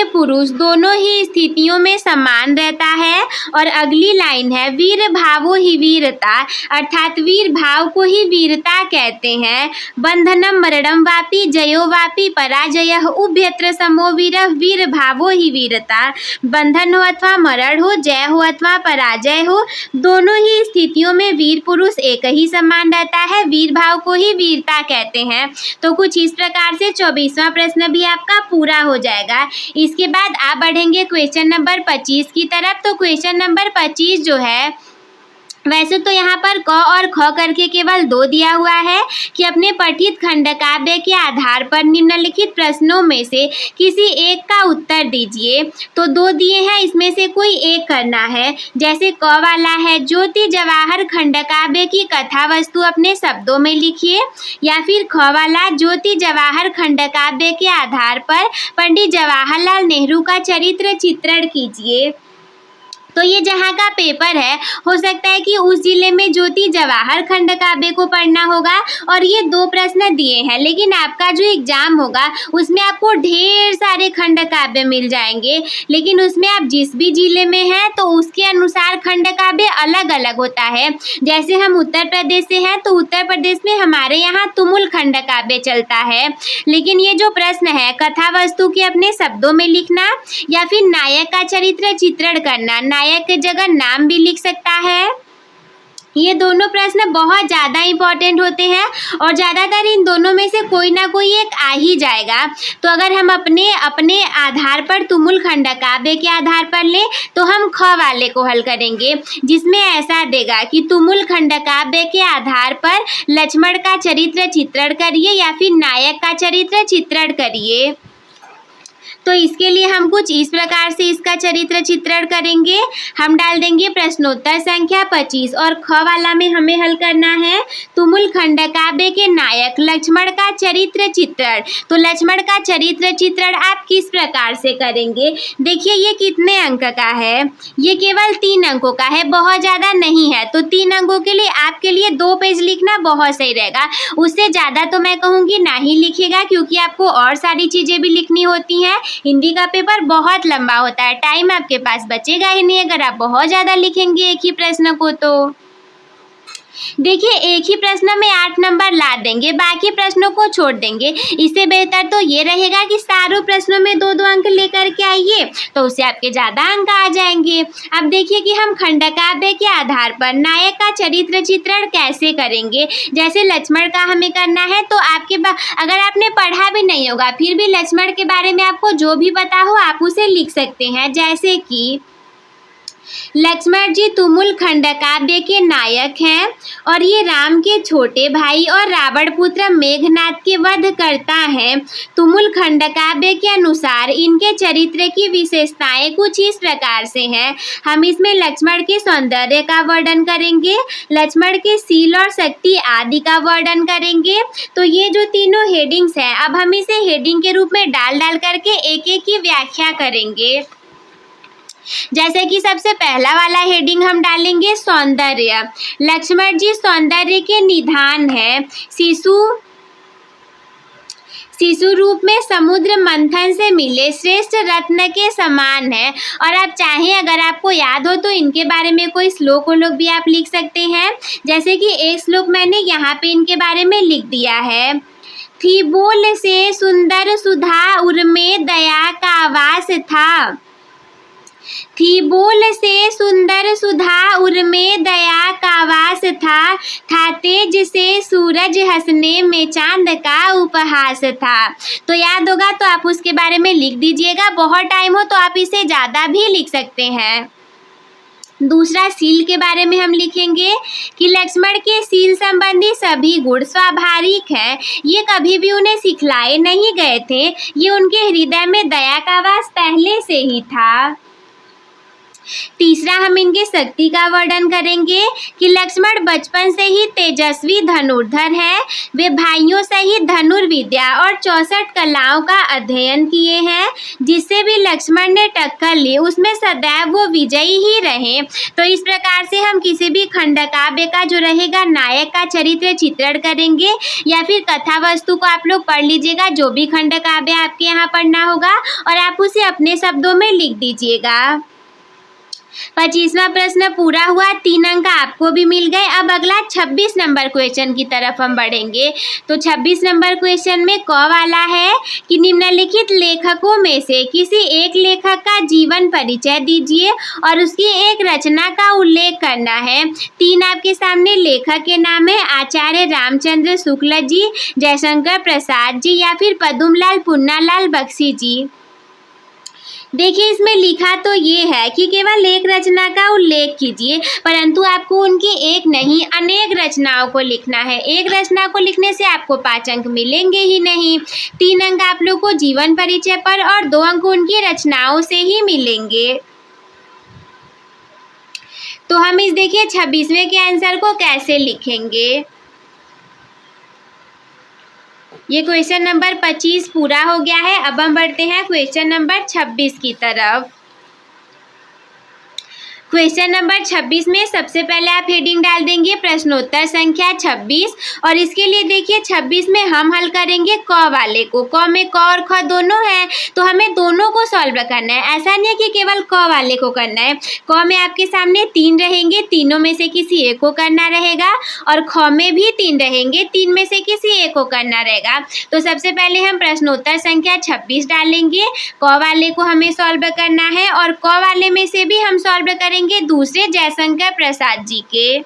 पुरुष दोनों ही स्थितियों में समान रहता है। और अगली लाइन है वीर भावो ही वीरता, अर्थात वीर भाव को ही वीरता कहते हैं। बंधनम मरणम वापि जयो वापि पराजयः उभयत्र समो वीरः वीर भावो ही वीरता। बंधन हो अथवा मरण हो, जय हो अथवा पराजय हो, दोनों ही स्थितियों में वीर पुरुष एक ही समान रहता है। वीर भाव को ही वीरता कहते हैं। तो कुछ इस प्रकार से 24वां प्रश्न भी आपका पूरा हो जाएगा। इसके बाद आप बढ़ेंगे क्वेश्चन नंबर 25 की तरफ। तो क्वेश्चन नंबर 25 जो है, वैसे तो यहाँ पर क और ख करके केवल 2 दिया हुआ है कि अपने पठित खंडकाव्य के आधार पर निम्नलिखित प्रश्नों में से किसी एक का उत्तर दीजिए। तो 2 दिए हैं, इसमें से कोई एक करना है। जैसे क वाला है ज्योति जवाहर खंडकाव्य की कथा वस्तु अपने शब्दों में लिखिए, या फिर ख वाला ज्योति जवाहर खंडकाव्य के आधार पर पंडित जवाहरलाल नेहरू का चरित्र चित्रण कीजिए। तो ये जहाँ का पेपर है, हो सकता है कि उस जिले में ज्योति जवाहर खंड काव्य को पढ़ना होगा और ये 2 प्रश्न दिए हैं। लेकिन आपका जो एग्जाम होगा उसमें आपको ढेर सारे खंड काव्य मिल जाएंगे, लेकिन उसमें आप जिस भी जिले में हैं तो उसके अनुसार खंड काव्य अलग अलग होता है। जैसे हम उत्तर प्रदेश से हैं तो उत्तर प्रदेश में हमारे यहाँ तुमुल खंड काव्य चलता है। लेकिन ये जो प्रश्न है, कथा वस्तु के अपने शब्दों में लिखना या फिर नायक का चरित्र चित्रण करना, नायक की जगह नाम भी लिख सकता है, ये दोनों प्रश्न बहुत ज़्यादा इम्पोर्टेंट होते हैं और ज़्यादातर इन दोनों में से कोई ना कोई एक आ ही जाएगा। तो अगर हम अपने आधार पर तुमुल खंड काव्य के आधार पर लें तो हम ख वाले को हल करेंगे, जिसमें ऐसा देगा कि तुमुल खंड काव्य के आधार पर लक्ष्मण का चरित्र चित्रण करिए या फिर नायक का चरित्र चित्रण करिए। तो इसके लिए हम कुछ इस प्रकार से इसका चरित्र चित्रण करेंगे। हम डाल देंगे प्रश्नोत्तर संख्या 25 और ख वाला में हमें हल करना है तुमुल खंड काव्य के नायक लक्ष्मण का चरित्र चित्रण। तो लक्ष्मण का चरित्र चित्रण आप किस प्रकार से करेंगे? देखिए ये कितने अंक का है, ये केवल 3 अंकों का है, बहुत ज़्यादा नहीं है। तो 3 अंकों के लिए आपके लिए 2 पेज लिखना बहुत सही रहेगा। उससे ज़्यादा तो मैं कहूँगी ना ही लिखिएगा, क्योंकि आपको और सारी चीज़ें भी लिखनी होती हैं। हिंदी का पेपर बहुत लंबा होता है, टाइम आपके पास बचेगा ही नहीं अगर आप बहुत ज़्यादा लिखेंगे एक ही प्रश्न को। तो देखिए एक ही प्रश्न में 8 नंबर ला देंगे, बाकी प्रश्नों को छोड़ देंगे। इससे बेहतर तो ये रहेगा कि सारों प्रश्नों में 2-2 अंक लेकर के आइए, तो उससे आपके ज़्यादा अंक आ जाएंगे। अब देखिए कि हम खंड काव्य के आधार पर नायक का चरित्र चित्रण कैसे करेंगे। जैसे लक्ष्मण का हमें करना है, तो अगर आपने पढ़ा भी नहीं होगा फिर भी लक्ष्मण के बारे में आपको जो भी पता हो आप उसे लिख सकते हैं। जैसे कि लक्ष्मण जी तुमुल खंड काव्य के नायक हैं और ये राम के छोटे भाई और रावण पुत्र मेघनाद के वध करता है। तुमुल खंड काव्य के अनुसार इनके चरित्र की विशेषताएं कुछ इस प्रकार से हैं। हम इसमें लक्ष्मण के सौंदर्य का वर्णन करेंगे, लक्ष्मण के शील और शक्ति आदि का वर्णन करेंगे। तो ये जो तीनों हेडिंग्स हैं, अब हम इसे हेडिंग के रूप में डाल करके एक एक की व्याख्या करेंगे। जैसे कि सबसे पहला वाला हेडिंग हम डालेंगे सौंदर्य। लक्ष्मण जी सौंदर्य के निधान है, शिशु रूप में समुद्र मंथन से मिले श्रेष्ठ रत्न के समान है। और आप चाहें अगर आपको याद हो तो इनके बारे में कोई श्लोक भी आप लिख सकते हैं। जैसे कि एक श्लोक मैंने यहाँ पे इनके बारे में लिख दिया है, थी बोल से सुंदर सुधा उर्मे दया का वास था। थी बोल से सुंदर सुधा उर्मे दया का वास था तेज से सूरज हंसने में चांद का उपहास था। तो याद होगा तो आप उसके बारे में लिख दीजिएगा। बहुत टाइम हो तो आप इसे ज़्यादा भी लिख सकते हैं। दूसरा शील के बारे में हम लिखेंगे कि लक्ष्मण के शील संबंधी सभी गुण स्वाभाविक हैं, ये कभी भी उन्हें सिखलाए नहीं गए थे, ये उनके हृदय में दया का वास पहले से ही था। तीसरा हम इनके शक्ति का वर्णन करेंगे कि लक्ष्मण बचपन से ही तेजस्वी धनुर्धर है, वे भाइयों सहित धनुर्विद्या और 64 कलाओं का अध्ययन किए हैं। जिससे भी लक्ष्मण ने टक्कर ली उसमें सदैव वो विजयी ही रहे। तो इस प्रकार से हम किसी भी खंड काव्य का जो रहेगा नायक का चरित्र चित्रण करेंगे, या फिर कथा वस्तु को आप लोग पढ़ लीजिएगा जो भी खंड काव्य आपके यहाँ पढ़ना होगा, और आप उसे अपने शब्दों में लिख दीजिएगा। 25वां प्रश्न पूरा हुआ, 3 अंक आपको भी मिल गए। अब अगला 26 नंबर क्वेश्चन की तरफ हम बढ़ेंगे। तो 26 नंबर क्वेश्चन में क वाला है कि निम्नलिखित लेखकों में से किसी एक लेखक का जीवन परिचय दीजिए और उसकी एक रचना का उल्लेख करना है। 3 आपके सामने लेखक के नाम है, आचार्य रामचंद्र शुक्ल जी, जयशंकर प्रसाद जी या फिर पद्मलाल पुन्नालाल बख्शी जी। देखिए इसमें लिखा तो ये है कि केवल एक रचना का उल्लेख कीजिए, परंतु आपको उनकी एक नहीं अनेक रचनाओं को लिखना है। एक रचना को लिखने से आपको 5 अंक मिलेंगे ही नहीं। 3 अंक आप लोग को जीवन परिचय पर और 2 अंक उनकी रचनाओं से ही मिलेंगे। तो हम इस देखिए 26वें के आंसर को कैसे लिखेंगे। ये क्वेश्चन नंबर 25 पूरा हो गया है। अब हम बढ़ते हैं क्वेश्चन नंबर 26 की तरफ। क्वेश्चन नंबर 26 में सबसे पहले आप हेडिंग डाल देंगे प्रश्नोत्तर संख्या 26 और इसके लिए देखिए 26 में हम हल करेंगे क वाले को। क में क और ख दोनों हैं तो हमें दोनों को सॉल्व करना है। ऐसा नहीं है कि केवल क वाले को करना है। क में आपके सामने 3 रहेंगे, तीनों में से किसी एक को करना रहेगा और ख में भी 3 रहेंगे, 3 में से किसी एक को करना रहेगा। तो सबसे पहले हम प्रश्नोत्तर संख्या 26 डालेंगे। क वाले को हमें सॉल्व करना है और क वाले में से भी हम सॉल्व करेंगे दूसरे जयशंकर प्रसाद जी के।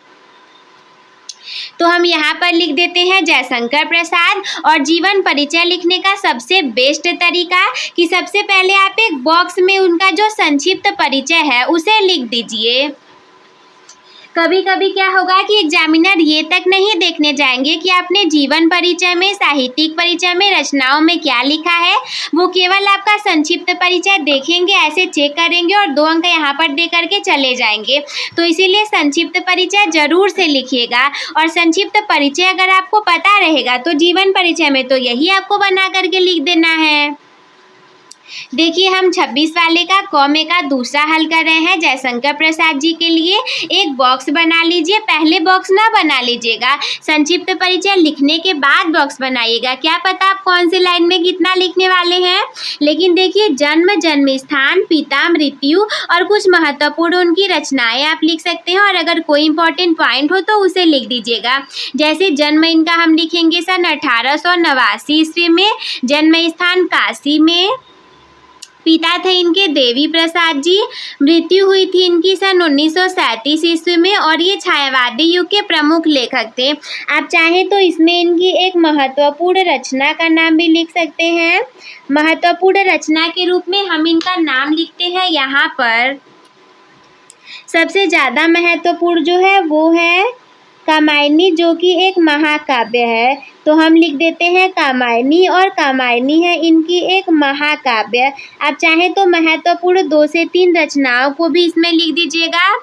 तो हम यहाँ पर लिख देते हैं जयशंकर प्रसाद। और जीवन परिचय लिखने का सबसे बेस्ट तरीका कि सबसे पहले आप एक बॉक्स में उनका जो संक्षिप्त परिचय है उसे लिख दीजिए। कभी कभी क्या होगा कि एग्जामिनर ये तक नहीं देखने जाएंगे कि आपने जीवन परिचय में, साहित्यिक परिचय में, रचनाओं में क्या लिखा है। वो केवल आपका संक्षिप्त परिचय देखेंगे, ऐसे चेक करेंगे और 2 अंक यहाँ पर दे करके चले जाएंगे। तो इसीलिए संक्षिप्त परिचय जरूर से लिखिएगा। और संक्षिप्त परिचय अगर आपको पता रहेगा तो जीवन परिचय में तो यही आपको बना करके लिख देना है। देखिए हम 26 वाले का क में का दूसरा हल कर रहे हैं जयशंकर प्रसाद जी के लिए। एक बॉक्स बना लीजिए, पहले बॉक्स ना बना लीजिएगा, संक्षिप्त परिचय लिखने के बाद बॉक्स बनाइएगा। क्या पता आप कौन सी लाइन में कितना लिखने वाले हैं। लेकिन देखिए जन्म, जन्म स्थान, पिता, मृत्यु और कुछ महत्वपूर्ण उनकी रचनाएं आप लिख सकते हैं। और अगर कोई इंपॉर्टेंट पॉइंट हो तो उसे लिख दीजिएगा। जैसे जन्म इनका हम लिखेंगे सन 1889 ईस्वी में, जन्म स्थान काशी में, पिता थे इनके देवी प्रसाद जी, मृत्यु हुई थी इनकी सन 1937 ईस्वी में और ये छायावादी युग के प्रमुख लेखक थे। आप चाहें तो इसमें इनकी एक महत्वपूर्ण रचना का नाम भी लिख सकते हैं। महत्वपूर्ण रचना के रूप में हम इनका नाम लिखते हैं यहाँ पर। सबसे ज़्यादा महत्वपूर्ण जो है वो है कामायनी, जो कि एक महाकाव्य है। तो हम लिख देते हैं कामायनी और कामायनी है इनकी एक महाकाव्य। आप चाहें तो महत्वपूर्ण 2 से 3 रचनाओं को भी इसमें लिख दीजिएगा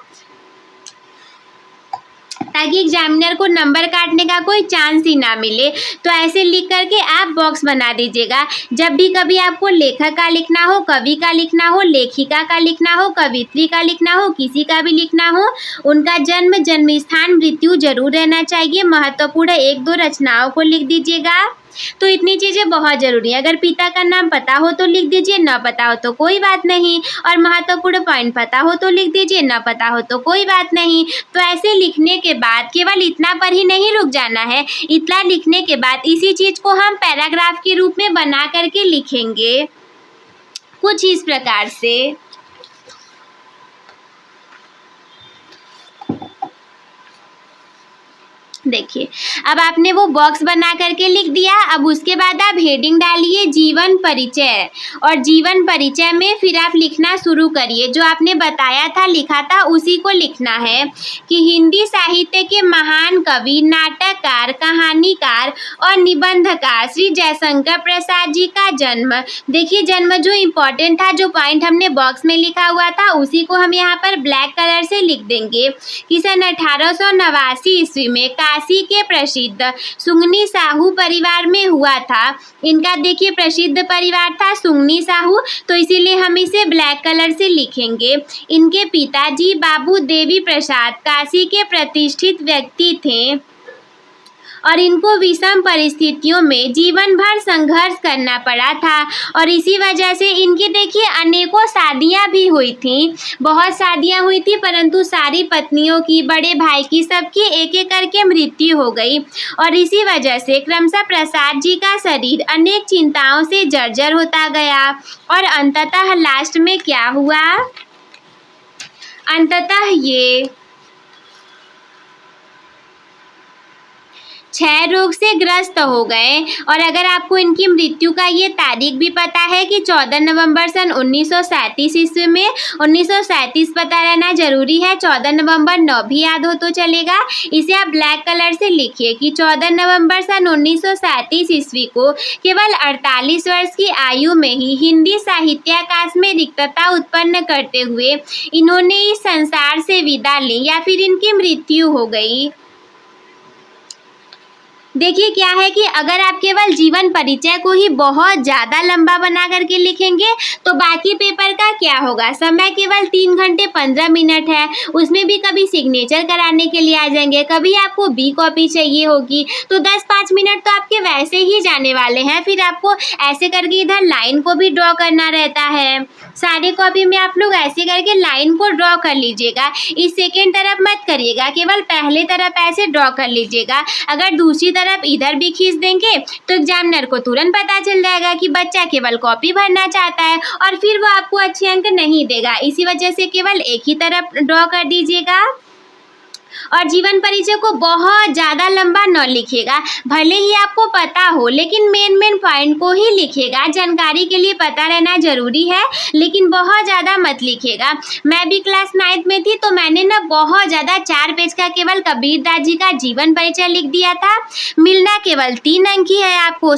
ताकि एग्जामिनर को नंबर काटने का कोई चांस ही ना मिले। तो ऐसे लिख करके आप बॉक्स बना दीजिएगा। जब भी कभी आपको लेखक का लिखना हो, कवि का लिखना हो, लेखिका का लिखना हो, कवित्री का लिखना हो, किसी का भी लिखना हो, उनका जन्म, जन्म स्थान, मृत्यु जरूर रहना चाहिए। महत्वपूर्ण 1-2 रचनाओं को लिख दीजिएगा। तो इतनी चीज़ें बहुत ज़रूरी है। अगर पिता का नाम पता हो तो लिख दीजिए, ना पता हो तो कोई बात नहीं। और महत्वपूर्ण पॉइंट पता हो तो लिख दीजिए, ना पता हो तो कोई बात नहीं। तो ऐसे लिखने के बाद केवल इतना पर ही नहीं रुक जाना है। इतना लिखने के बाद इसी चीज़ को हम पैराग्राफ के रूप में बना करके लिखेंगे कुछ इस प्रकार से। देखिए अब आपने वो बॉक्स बना करके लिख दिया। अब उसके बाद आप हेडिंग डालिए जीवन परिचय और जीवन परिचय में फिर आप लिखना शुरू करिए। जो आपने बताया था, लिखा था, उसी को लिखना है कि हिंदी साहित्य के महान कवि, नाटककार, कहानीकार और निबंधकार श्री जयशंकर प्रसाद जी का जन्म। देखिए जन्म जो इम्पोर्टेंट था, जो पॉइंट हमने बॉक्स में लिखा हुआ था, उसी को हम यहाँ पर ब्लैक कलर से लिख देंगे कि सन 1889 ईस्वी में काशी के प्रसिद्ध सुंगनी साहू परिवार में हुआ था। इनका देखिए प्रसिद्ध परिवार था सुंगनी साहू, तो इसीलिए हम इसे ब्लैक कलर से लिखेंगे। इनके पिताजी बाबू देवी प्रसाद काशी के प्रतिष्ठित व्यक्ति थे और इनको विषम परिस्थितियों में जीवन भर संघर्ष करना पड़ा था और इसी वजह से इनकी देखिए अनेकों शादियां भी हुई थी, बहुत शादियां हुई थी, परंतु सारी पत्नियों की, बड़े भाई की, सबकी एक एक करके मृत्यु हो गई और इसी वजह से क्रमशः प्रसाद जी का शरीर अनेक चिंताओं से जर्जर होता गया और अंततः लास्ट में क्या हुआ, अंततः ये क्षय रोग से ग्रस्त हो गए। और अगर आपको इनकी मृत्यु का ये तारीख भी पता है कि 14 नवंबर सन 1937 ईस्वी में, 1937 पता रहना जरूरी है, 14 नवंबर 9 भी याद हो तो चलेगा। इसे आप ब्लैक कलर से लिखिए कि 14 नवंबर सन 1937 ईस्वी को केवल 48 वर्ष की आयु में ही हिंदी साहित्याकाश में रिक्तता उत्पन्न करते हुए इन्होंने इस संसार से विदा ली या फिर इनकी मृत्यु हो गई। देखिए क्या है कि अगर आप केवल जीवन परिचय को ही बहुत ज़्यादा लंबा बना करके लिखेंगे तो बाकी पेपर का क्या होगा। समय केवल 3 घंटे 15 मिनट है, उसमें भी कभी सिग्नेचर कराने के लिए आ जाएंगे, कभी आपको बी कॉपी चाहिए होगी, तो 10-5 मिनट तो आपके वैसे ही जाने वाले हैं। फिर आपको ऐसे करके इधर लाइन को भी ड्रॉ करना रहता है। सारे कॉपी में आप लोग ऐसे करके लाइन को ड्रॉ कर लीजिएगा। इस सेकेंड तरफ मत करिएगा, केवल पहले तरफ ऐसे ड्रॉ कर लीजिएगा। अगर दूसरी तरफ इधर भी खींच देंगे तो एग्जामिनर को तुरंत पता चल जाएगा कि बच्चा केवल कॉपी भरना चाहता है और फिर वो आपको अच्छे अंक नहीं देगा। इसी वजह से केवल एक ही तरफ ड्रॉ कर दीजिएगा और जीवन परिचय को बहुत ज़्यादा लंबा न लिखिएगा। भले ही आपको पता हो लेकिन मेन पॉइंट को ही लिखिएगा। जानकारी के लिए पता रहना जरूरी है लेकिन बहुत ज़्यादा मत लिखिएगा। मैं भी क्लास 9th में थी तो मैंने ना बहुत ज़्यादा 4 पेज का केवल कबीरदास जी का जीवन परिचय लिख दिया था। मिलना केवल 3 अंक ही है आपको,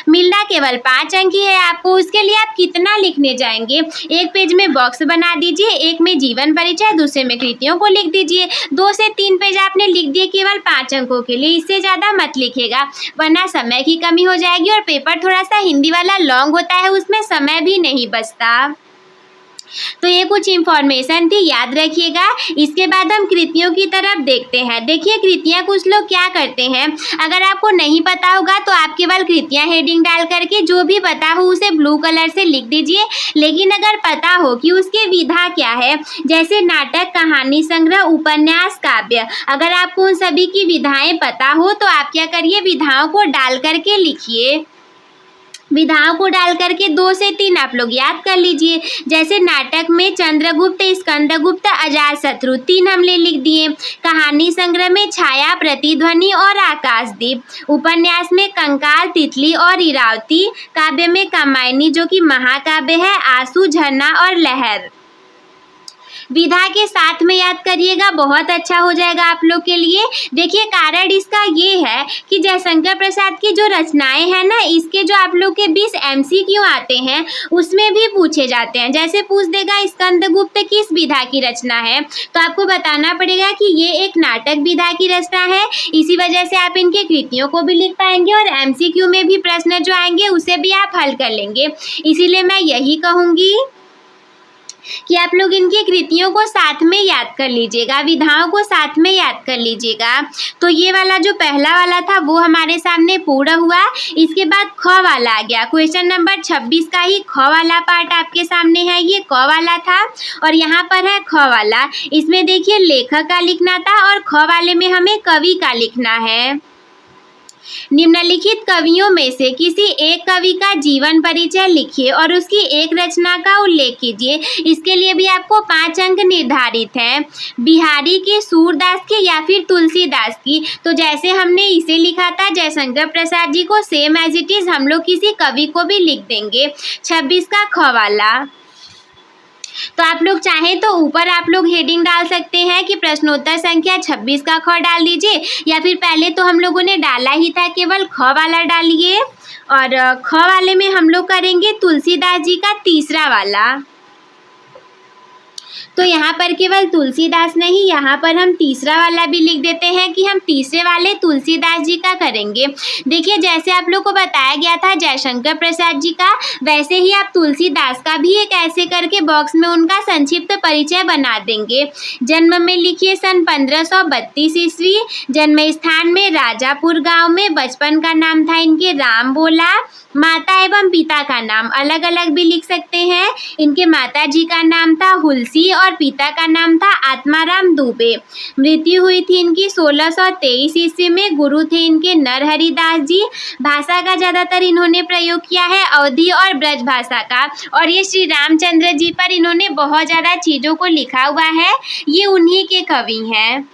मिलना केवल 5 अंक ही है आपको। उसके लिए आप कितना लिखने जाएंगे? एक पेज में बॉक्स बना दीजिए, एक में जीवन परिचय, दूसरे में कृतियों को लिख दीजिए। 2 से 3 पेज आपने लिख दिए केवल 5 अंकों के लिए, इससे ज़्यादा मत लिखेगा वरना समय की कमी हो जाएगी। और पेपर थोड़ा सा हिंदी वाला लॉन्ग होता है, उसमें समय भी नहीं बचता। तो ये कुछ इंफॉर्मेशन थी, याद रखिएगा। इसके बाद हम कृतियों की तरफ देखते हैं। देखिए कृतियाँ कुछ लोग क्या करते हैं, अगर आपको नहीं पता होगा तो आप केवल कृतियाँ हेडिंग डाल करके जो भी पता हो उसे ब्लू कलर से लिख दीजिए। लेकिन अगर पता हो कि उसके विधा क्या है, जैसे नाटक, कहानी संग्रह, उपन्यास, काव्य, अगर आपको उन सभी की विधाएं पता हो तो आप क्या करिए, विधाओं को डाल करके लिखिए। विधाओं को डाल करके 2 से 3 आप लोग याद कर लीजिए। जैसे नाटक में चंद्रगुप्त, स्कंदगुप्त, अजातशत्रु 3 हमने लिख दिए। कहानी संग्रह में छाया, प्रतिध्वनि और आकाशदीप। उपन्यास में कंकाल, तितली और इरावती। काव्य में कामायनी जो कि महाकाव्य है, आंसू, झरना और लहर। विधा के साथ में याद करिएगा, बहुत अच्छा हो जाएगा आप लोग के लिए। देखिए कारण इसका ये है कि जयशंकर प्रसाद की जो रचनाएं हैं ना, इसके जो आप लोग के 20 MCQ आते हैं उसमें भी पूछे जाते हैं। जैसे पूछ देगा स्कंदगुप्त किस विधा की रचना है, तो आपको बताना पड़ेगा कि ये एक नाटक विधा की रचना है। इसी वजह से आप इनके कृतियों को भी लिख पाएंगे और MCQ में भी प्रश्न जो आएंगे उसे भी आप हल कर लेंगे। इसीलिए मैं यही कहूँगी कि आप लोग इनकी कृतियों को साथ में याद कर लीजिएगा, विधाओं को साथ में याद कर लीजिएगा। तो ये वाला जो पहला वाला था वो हमारे सामने पूरा हुआ। इसके बाद ख वाला आ गया। क्वेश्चन नंबर 26 का ही ख वाला पार्ट आपके सामने है। ये क वाला था और यहाँ पर है ख वाला। इसमें देखिए लेखक का लिखना था और ख वाले में हमें कवि का लिखना है। निम्नलिखित कवियों में से किसी एक कवि का जीवन परिचय लिखिए और उसकी एक रचना का उल्लेख कीजिए। इसके लिए भी आपको 5 अंक निर्धारित हैं। बिहारी की, सूरदास की या फिर तुलसीदास की। तो जैसे हमने इसे लिखा था जयशंकर प्रसाद जी को, सेम एज इट इज हम लोग किसी कवि को भी लिख देंगे। 26 का ख वाला। तो आप लोग चाहें तो ऊपर आप लोग हेडिंग डाल सकते हैं कि प्रश्नोत्तर संख्या 26 का ख डाल दीजिए, या फिर पहले तो हम लोगों ने डाला ही था, केवल ख वाला डालिए। और ख वाले में हम लोग करेंगे तुलसीदास जी का तीसरा वाला। तो यहाँ पर केवल तुलसीदास नहीं, यहाँ पर हम तीसरा वाला भी लिख देते हैं कि हम तीसरे वाले तुलसीदास जी का करेंगे। देखिए जैसे आप लोग को बताया गया था जयशंकर प्रसाद जी का, वैसे ही आप तुलसीदास का भी एक ऐसे करके बॉक्स में उनका संक्षिप्त परिचय बना देंगे। जन्म में लिखिए सन 1532 ईस्वी। जन्म स्थान में राजापुर गांव में। बचपन का नाम था इनके राम बोला। माता एवं पिता का नाम अलग अलग भी लिख सकते हैं। इनके माता जी का नाम था हुलसी और पिता का नाम था आत्माराम दुबे। मृत्यु हुई थी इनकी 1623 ईस्वी में। गुरु थे इनके नरहरि दास जी। भाषा का ज़्यादातर इन्होंने प्रयोग किया है अवधी और ब्रज भाषा का, और ये श्री रामचंद्र जी पर इन्होंने बहुत ज़्यादा चीज़ों को लिखा हुआ है। ये उन्हीं के कवि हैं।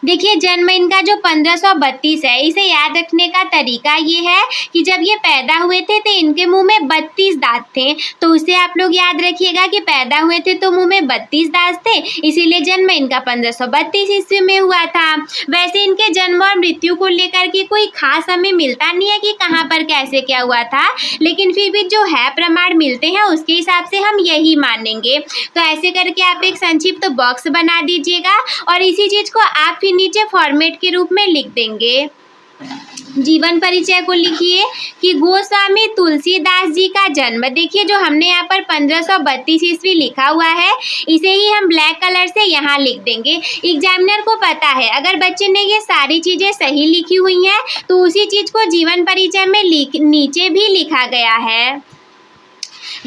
देखिए जन्म इनका जो 1532 है, इसे याद रखने का तरीका ये है कि जब ये पैदा हुए थे तो इनके मुंह में 32 दांत थे। तो उसे आप लोग याद रखिएगा कि पैदा हुए थे तो मुंह में 32 दांत थे, इसीलिए जन्म इनका 1532 ईस्वी में हुआ था। वैसे इनके जन्म और मृत्यु को लेकर के कोई खास हमें मिलता नहीं है कि कहाँ पर कैसे क्या हुआ था, लेकिन फिर भी जो है प्रमाण मिलते हैं उसके हिसाब से हम यही मानेंगे। तो ऐसे करके आप एक संक्षिप्त बॉक्स बना दीजिएगा और इसी चीज़ को आप फिर नीचे फॉर्मेट के रूप में लिख देंगे। जीवन परिचय को लिखिए कि गोस्वामी तुलसीदास जी का जन्म, देखिए जो हमने यहाँ पर 1532 ईस्वी लिखा हुआ है, इसे ही हम ब्लैक कलर से यहाँ लिख देंगे। एग्जामिनर को पता है अगर बच्चे ने ये सारी चीज़ें सही लिखी हुई हैं तो उसी चीज़ को जीवन परिचय में नीचे भी लिखा गया है।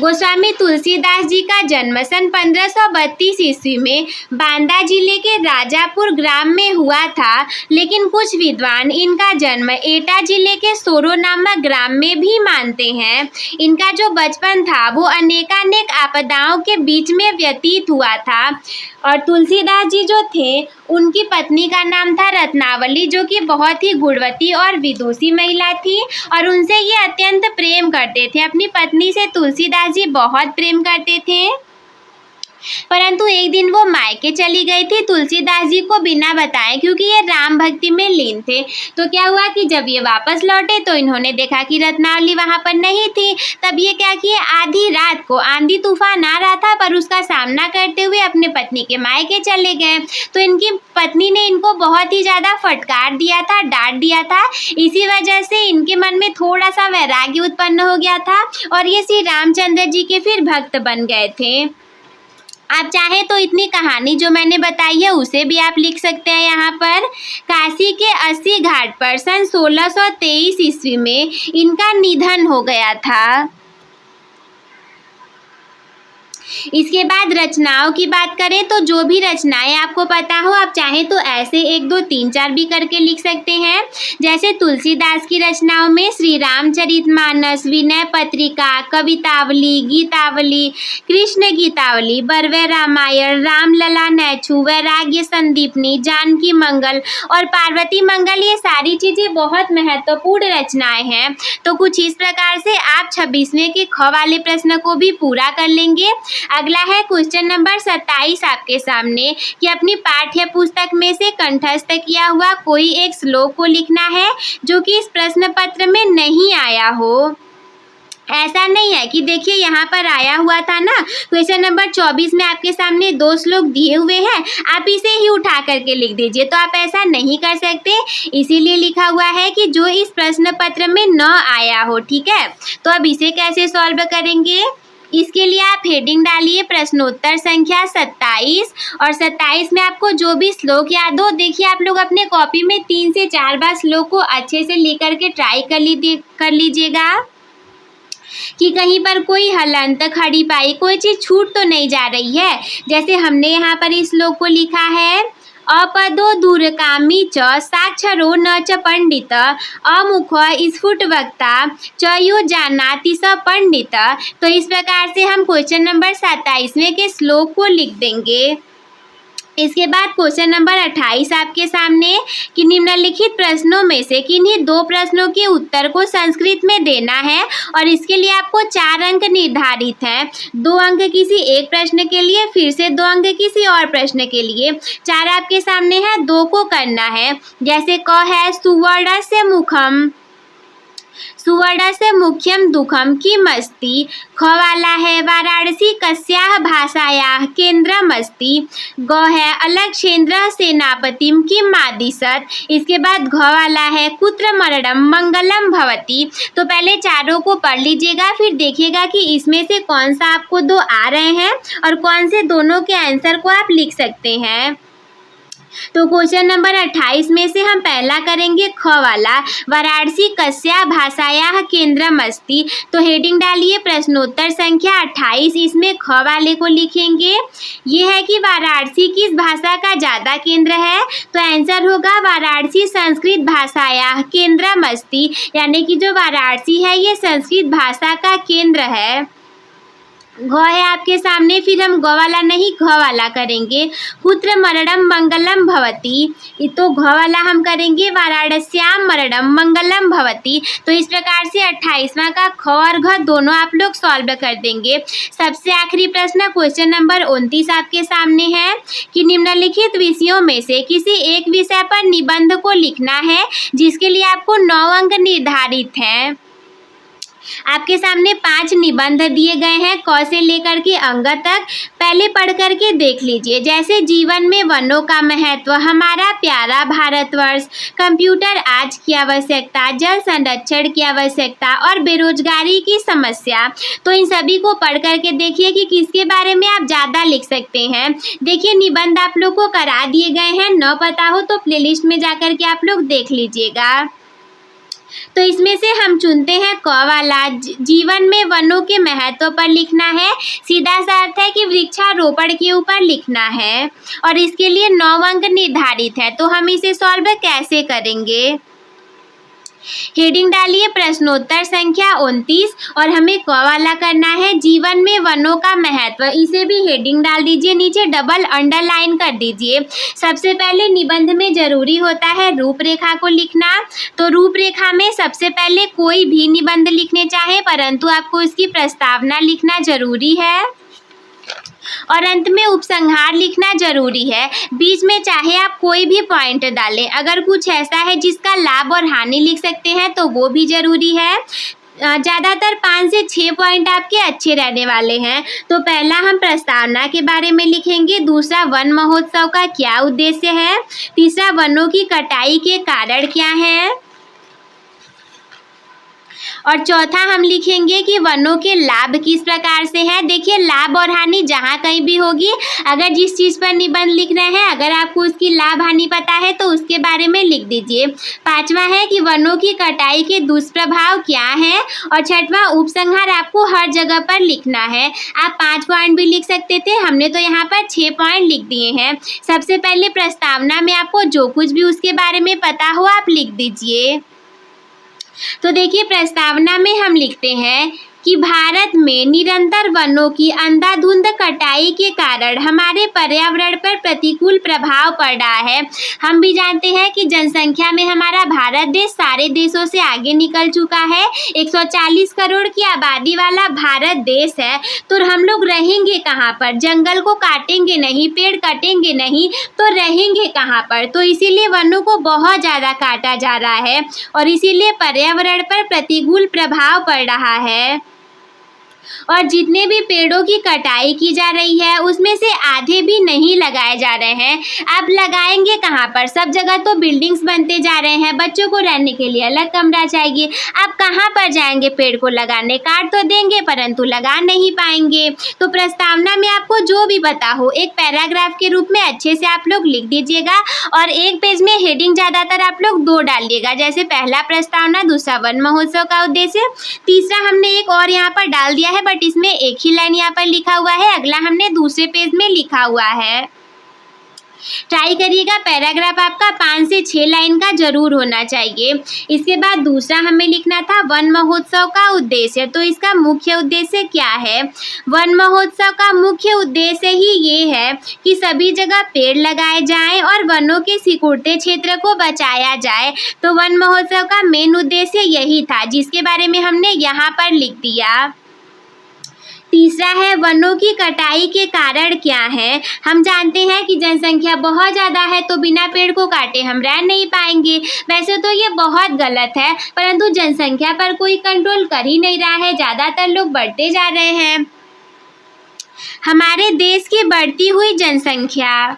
गोस्वामी तुलसीदास जी का जन्म सन 1532 ईस्वी में बांदा जिले के राजापुर ग्राम में हुआ था, लेकिन कुछ विद्वान इनका जन्म एटा जिले के सोरो नामक ग्राम में भी मानते हैं। इनका जो बचपन था वो अनेकानेक आपदाओं के बीच में व्यतीत हुआ था और तुलसीदास जी जो थे उनकी पत्नी का नाम था रत्नावली, जो कि बहुत ही गुणवती और विदुषी महिला थी और उनसे ये अत्यंत प्रेम करते थे। अपनी पत्नी से तुलसीदास जी बहुत प्रेम करते थे, परंतु एक दिन वो मायके चली गई थी तुलसीदास जी को बिना बताए, क्योंकि ये राम भक्ति में लीन थे। तो क्या हुआ कि जब ये वापस लौटे तो इन्होंने देखा कि रत्नावली वहाँ पर नहीं थी। तब ये क्या किए, आधी रात को आंधी तूफान आ रहा था पर उसका सामना करते हुए अपने पत्नी के मायके चले गए। तो इनकी पत्नी ने इनको बहुत ही ज़्यादा फटकार दिया था, डांट दिया था। इसी वजह से इनके मन में थोड़ा सा वैराग्य उत्पन्न हो गया था और ये श्री रामचंद्र जी के फिर भक्त बन गए थे। आप चाहे तो इतनी कहानी जो मैंने बताई है उसे भी आप लिख सकते हैं यहाँ पर। काशी के 80 घाट पर सन 1623 ईस्वी में इनका निधन हो गया था। इसके बाद रचनाओं की बात करें तो जो भी रचनाएं आपको पता हो आप चाहें तो ऐसे 1, 2, 3, 4 भी करके लिख सकते हैं। जैसे तुलसीदास की रचनाओं में श्री रामचरितमानस, विनय पत्रिका, कवितावली, गीतावली, कृष्ण गीतावली, बरवे रामायण, रामलला नैछू, वैराग्य संदीपनी, जानकी मंगल और पार्वती मंगल, ये सारी चीज़ें बहुत महत्वपूर्ण रचनाएं हैं। तो कुछ इस प्रकार से आप 26वें के ख वाले प्रश्न को भी पूरा कर लेंगे। अगला है क्वेश्चन नंबर 27 आपके सामने कि अपनी पाठ्य पुस्तक में से कंठस्थ किया हुआ कोई एक श्लोक को लिखना है जो कि इस प्रश्न पत्र में नहीं आया हो। ऐसा नहीं है कि देखिए यहाँ पर आया हुआ था ना, क्वेश्चन नंबर 24 में आपके सामने 2 श्लोक दिए हुए हैं, आप इसे ही उठा करके लिख दीजिए। तो आप ऐसा नहीं कर सकते, इसीलिए लिखा हुआ है कि जो इस प्रश्न पत्र में न आया हो। ठीक है, तो अब इसे कैसे सॉल्व करेंगे, इसके लिए आप हेडिंग डालिए प्रश्नोत्तर संख्या 27 और 27 में आपको जो भी श्लोक याद हो, देखिए आप लोग अपने कॉपी में 3 से 4 बार श्लोक को अच्छे से लेकर के ट्राई कर लीजिएगा कि कहीं पर कोई हलंत, खड़ी पाई, कोई चीज़ छूट तो नहीं जा रही है। जैसे हमने यहाँ पर इस श्लोक को लिखा है, अपदो दूरकामी च साक्षरो न च पंडित अमुख स्फुट वक्ता च यो जानाति स पंडित। तो इस प्रकार से हम क्वेश्चन नंबर 27वें के श्लोक को लिख देंगे। इसके बाद क्वेश्चन नंबर 28 आपके सामने कि निम्नलिखित प्रश्नों में से किन्हीं 2 प्रश्नों के उत्तर को संस्कृत में देना है और इसके लिए आपको 4 अंक निर्धारित हैं। 2 अंक किसी एक प्रश्न के लिए, फिर से 2 अंक किसी और प्रश्न के लिए। 4 आपके सामने है, 2 को करना है। जैसे क है सुवर्ण से मुखम, सुवर्ण से मुख्यम दुखम की मस्ती। ख वाला है वाराणसी कस्याह भाषायाः केंद्रमस्ति। ग है अलक्षेन्द्र सेनापतिम की मादिशत। इसके बाद घ वाला है कुत्र मरणम मंगलम भवति। तो पहले चारों को पढ़ लीजिएगा, फिर देखिएगा कि इसमें से कौन सा आपको 2 आ रहे हैं और कौन से दोनों के आंसर को आप लिख सकते हैं। तो क्वेश्चन नंबर 28 में से हम पहला करेंगे ख वाला, वाराणसी कस्या भाषायाः केंद्रमस्ति। तो हेडिंग डालिए प्रश्नोत्तर संख्या 28, इसमें ख वाले को लिखेंगे। ये है कि वाराणसी किस भाषा का ज़्यादा केंद्र है, तो आंसर होगा वाराणसी संस्कृत भाषायाः केंद्रमस्ति, यानी कि जो वाराणसी है ये संस्कृत भाषा का केंद्र है। घ है आपके सामने, फिर हम ग वाला नहीं घ वाला करेंगे। पुत्र मरणम मंगलम भवति। तो घ वाला हम करेंगे वाराणस्याम मरणम मंगलम भवति। तो इस प्रकार से 28वां का ख और घ दोनों आप लोग सॉल्व कर देंगे। सबसे आखिरी प्रश्न क्वेश्चन नंबर 29 आपके सामने है कि निम्नलिखित विषयों में से किसी एक विषय पर निबंध को लिखना है जिसके लिए आपको 9 अंक निर्धारित हैं। आपके सामने 5 निबंध दिए गए हैं क से लेकर के अंग तक। पहले पढ़ करके देख लीजिए। जैसे जीवन में वनों का महत्व, हमारा प्यारा भारतवर्ष, कंप्यूटर आज की आवश्यकता, जल संरक्षण की आवश्यकता और बेरोजगारी की समस्या। तो इन सभी को पढ़ करके देखिए कि किसके बारे में आप ज़्यादा लिख सकते हैं। देखिए निबंध आप लोग को करा दिए गए हैं, न पता हो तो प्लेलिस्ट में जाकर के आप लोग देख लीजिएगा। तो इसमें से हम चुनते हैं क वाला, जीवन में वनों के महत्व पर लिखना है। सीधा सा अर्थ है कि वृक्षारोपण के ऊपर लिखना है और इसके लिए 9 अंक निर्धारित है। तो हम इसे सॉल्व कैसे करेंगे? हेडिंग डालिए प्रश्नोत्तर संख्या 29 और हमें क वाला करना है, जीवन में वनों का महत्व। इसे भी हेडिंग डाल दीजिए, नीचे डबल अंडरलाइन कर दीजिए। सबसे पहले निबंध में जरूरी होता है रूपरेखा को लिखना। तो रूपरेखा में सबसे पहले कोई भी निबंध लिखने चाहे, परंतु आपको इसकी प्रस्तावना लिखना जरूरी है और अंत में उपसंहार लिखना जरूरी है। बीच में चाहे आप कोई भी पॉइंट डालें, अगर कुछ ऐसा है जिसका लाभ और हानि लिख सकते हैं तो वो भी जरूरी है। ज़्यादातर 5 से 6 पॉइंट आपके अच्छे रहने वाले हैं। तो पहला हम प्रस्तावना के बारे में लिखेंगे, दूसरा वन महोत्सव का क्या उद्देश्य है, तीसरा वनों की कटाई के कारण क्या है और चौथा हम लिखेंगे कि वनों के लाभ किस प्रकार से हैं। देखिए लाभ और हानि जहाँ कहीं भी होगी, अगर जिस चीज़ पर निबंध लिख रहे हैं अगर आपको उसकी लाभ हानि पता है तो उसके बारे में लिख दीजिए। पांचवा है कि वनों की कटाई के दुष्प्रभाव क्या हैं और छठवां उपसंहार आपको हर जगह पर लिखना है। आप 5 पॉइंट भी लिख सकते थे, हमने तो यहाँ पर 6 पॉइंट लिख दिए हैं। सबसे पहले प्रस्तावना में आपको जो कुछ भी उसके बारे में पता हो आप लिख दीजिए। तो देखिए प्रस्तावना में हम लिखते हैं कि भारत में निरंतर वनों की अंधाधुंध कटाई के कारण हमारे पर्यावरण पर प्रतिकूल प्रभाव पड़ रहा है। हम भी जानते हैं कि जनसंख्या में हमारा भारत देश सारे देशों से आगे निकल चुका है। 140 करोड़ की आबादी वाला भारत देश है, तो हम लोग रहेंगे कहाँ पर? जंगल को काटेंगे नहीं, पेड़ कटेंगे नहीं, तो रहेंगे कहाँ पर? तो इसीलिए वनों को बहुत ज़्यादा काटा जा रहा है और इसीलिए पर्यावरण पर प्रतिकूल प्रभाव पड़ रहा है। और जितने भी पेड़ों की कटाई की जा रही है उसमें से आधे भी नहीं लगाए जा रहे हैं। आप लगाएंगे कहाँ पर? सब जगह तो बिल्डिंग्स बनते जा रहे हैं, बच्चों को रहने के लिए अलग कमरा चाहिए। आप कहाँ पर जाएंगे पेड़ को लगाने? काट तो देंगे परंतु लगा नहीं पाएंगे। तो प्रस्तावना में आपको जो भी पता हो एक पैराग्राफ के रूप में अच्छे से आप लोग लिख दीजिएगा और एक पेज में हेडिंग ज़्यादातर आप लोग 2 डालिएगा। जैसे पहला प्रस्तावना, दूसरा वन महोत्सव का उद्देश्य, तीसरा हमने एक और यहाँ पर डाल दिया है बट इसमें एक ही लाइन यहाँ पर लिखा हुआ है, अगला हमने दूसरे पेज में लिखा हुआ है। ट्राई करिएगा पैराग्राफ आपका 5 से 6 लाइन का जरूर होना चाहिए। इसके बाद दूसरा हमें लिखना था वन महोत्सव का उद्देश्य। तो इसका मुख्य उद्देश्य क्या है? वन महोत्सव का मुख्य उद्देश्य ही ये है कि सभी जगह पेड़ लगाए जाएं और वनों के सिकुड़ते क्षेत्र को बचाया जाए। तो वन महोत्सव का मेन उद्देश्य यही था जिसके बारे में हमने यहाँ पर लिख दिया। तीसरा है वनों की कटाई के कारण क्या है। हम जानते हैं कि जनसंख्या बहुत ज़्यादा है तो बिना पेड़ को काटे हम रह नहीं पाएंगे। वैसे तो ये बहुत गलत है, परंतु जनसंख्या पर कोई कंट्रोल कर ही नहीं रहा है, ज़्यादातर लोग बढ़ते जा रहे हैं। हमारे देश की बढ़ती हुई जनसंख्या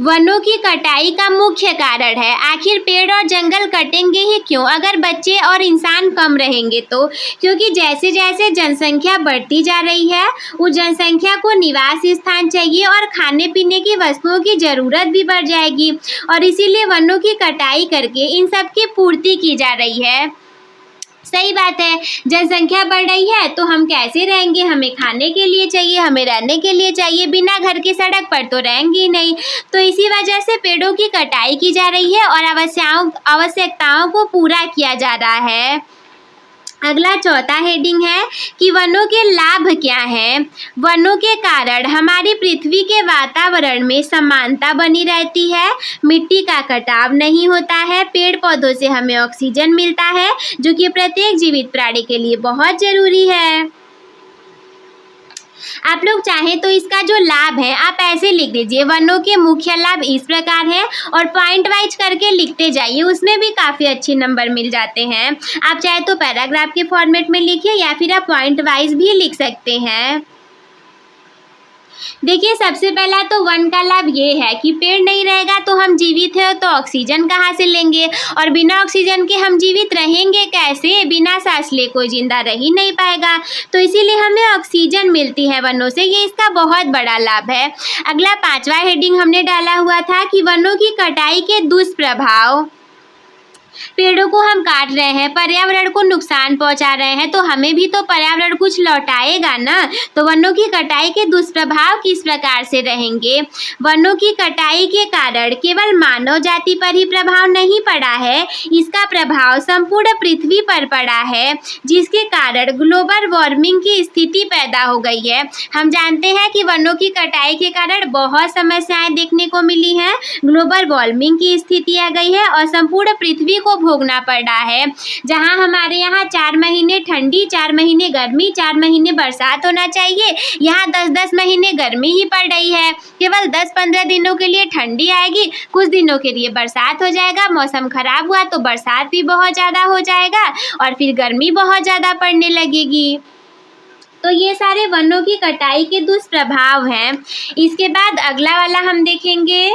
वनों की कटाई का मुख्य कारण है। आखिर पेड़ और जंगल कटेंगे ही क्यों अगर बच्चे और इंसान कम रहेंगे तो? क्योंकि जैसे जैसे जनसंख्या बढ़ती जा रही है उस जनसंख्या को निवास स्थान चाहिए और खाने पीने की वस्तुओं की ज़रूरत भी बढ़ जाएगी और इसीलिए वनों की कटाई करके इन सब की पूर्ति की जा रही है। सही बात है, जनसंख्या बढ़ रही है तो हम कैसे रहेंगे? हमें खाने के लिए चाहिए, हमें रहने के लिए चाहिए, बिना घर के सड़क पर तो रहेंगे ही नहीं। तो इसी वजह से पेड़ों की कटाई की जा रही है और आवश्यकताओं को पूरा किया जा रहा है। अगला चौथा हेडिंग है कि वनों के लाभ क्या हैं। वनों के कारण हमारी पृथ्वी के वातावरण में समानता बनी रहती है, मिट्टी का कटाव नहीं होता है, पेड़ पौधों से हमें ऑक्सीजन मिलता है जो कि प्रत्येक जीवित प्राणी के लिए बहुत ज़रूरी है। आप लोग चाहें तो इसका जो लाभ है आप ऐसे लिख दीजिए, वनों के मुख्य लाभ इस प्रकार है, और पॉइंट वाइज करके लिखते जाइए, उसमें भी काफ़ी अच्छे नंबर मिल जाते हैं। आप चाहे तो पैराग्राफ के फॉर्मेट में लिखिए या फिर आप पॉइंट वाइज भी लिख सकते हैं। देखिए, सबसे पहला तो वन का लाभ ये है कि पेड़ नहीं रहेगा तो हम जीवित है तो ऑक्सीजन कहाँ से लेंगे, और बिना ऑक्सीजन के हम जीवित रहेंगे कैसे, बिना सांस लिए कोई जिंदा रह ही नहीं पाएगा। तो इसीलिए हमें ऑक्सीजन मिलती है वनों से, ये इसका बहुत बड़ा लाभ है। अगला 5वां हेडिंग हमने डाला हुआ था कि वनों की कटाई के दुष्प्रभाव। पेड़ों को हम काट रहे हैं, पर्यावरण को नुकसान पहुंचा रहे हैं, तो हमें भी तो पर्यावरण कुछ लौटाएगा ना। तो वनों की कटाई के दुष्प्रभाव किस प्रकार से रहेंगे। वनों की कटाई के कारण केवल मानव जाति पर ही प्रभाव नहीं पड़ा है, इसका प्रभाव संपूर्ण पृथ्वी पर पड़ा है, जिसके कारण ग्लोबल वार्मिंग की स्थिति पैदा हो गई है। हम जानते हैं कि वनों की कटाई के कारण बहुत समस्याएं देखने को मिली हैं, ग्लोबल वार्मिंग की स्थिति आ गई है और संपूर्ण पृथ्वी को भोगना पड़ रहा है। जहां हमारे यहाँ 4 महीने ठंडी, 4 महीने गर्मी, 4 महीने बरसात होना चाहिए, यहाँ 10-10 महीने गर्मी ही पड़ रही है। केवल 10-15 दिनों के लिए ठंडी आएगी, कुछ दिनों के लिए बरसात हो जाएगा, मौसम खराब हुआ तो बरसात भी बहुत ज़्यादा हो जाएगा और फिर गर्मी बहुत ज़्यादा पड़ने लगेगी। तो ये सारे वनों की कटाई के दुष्प्रभाव हैं। इसके बाद अगला वाला हम देखेंगे,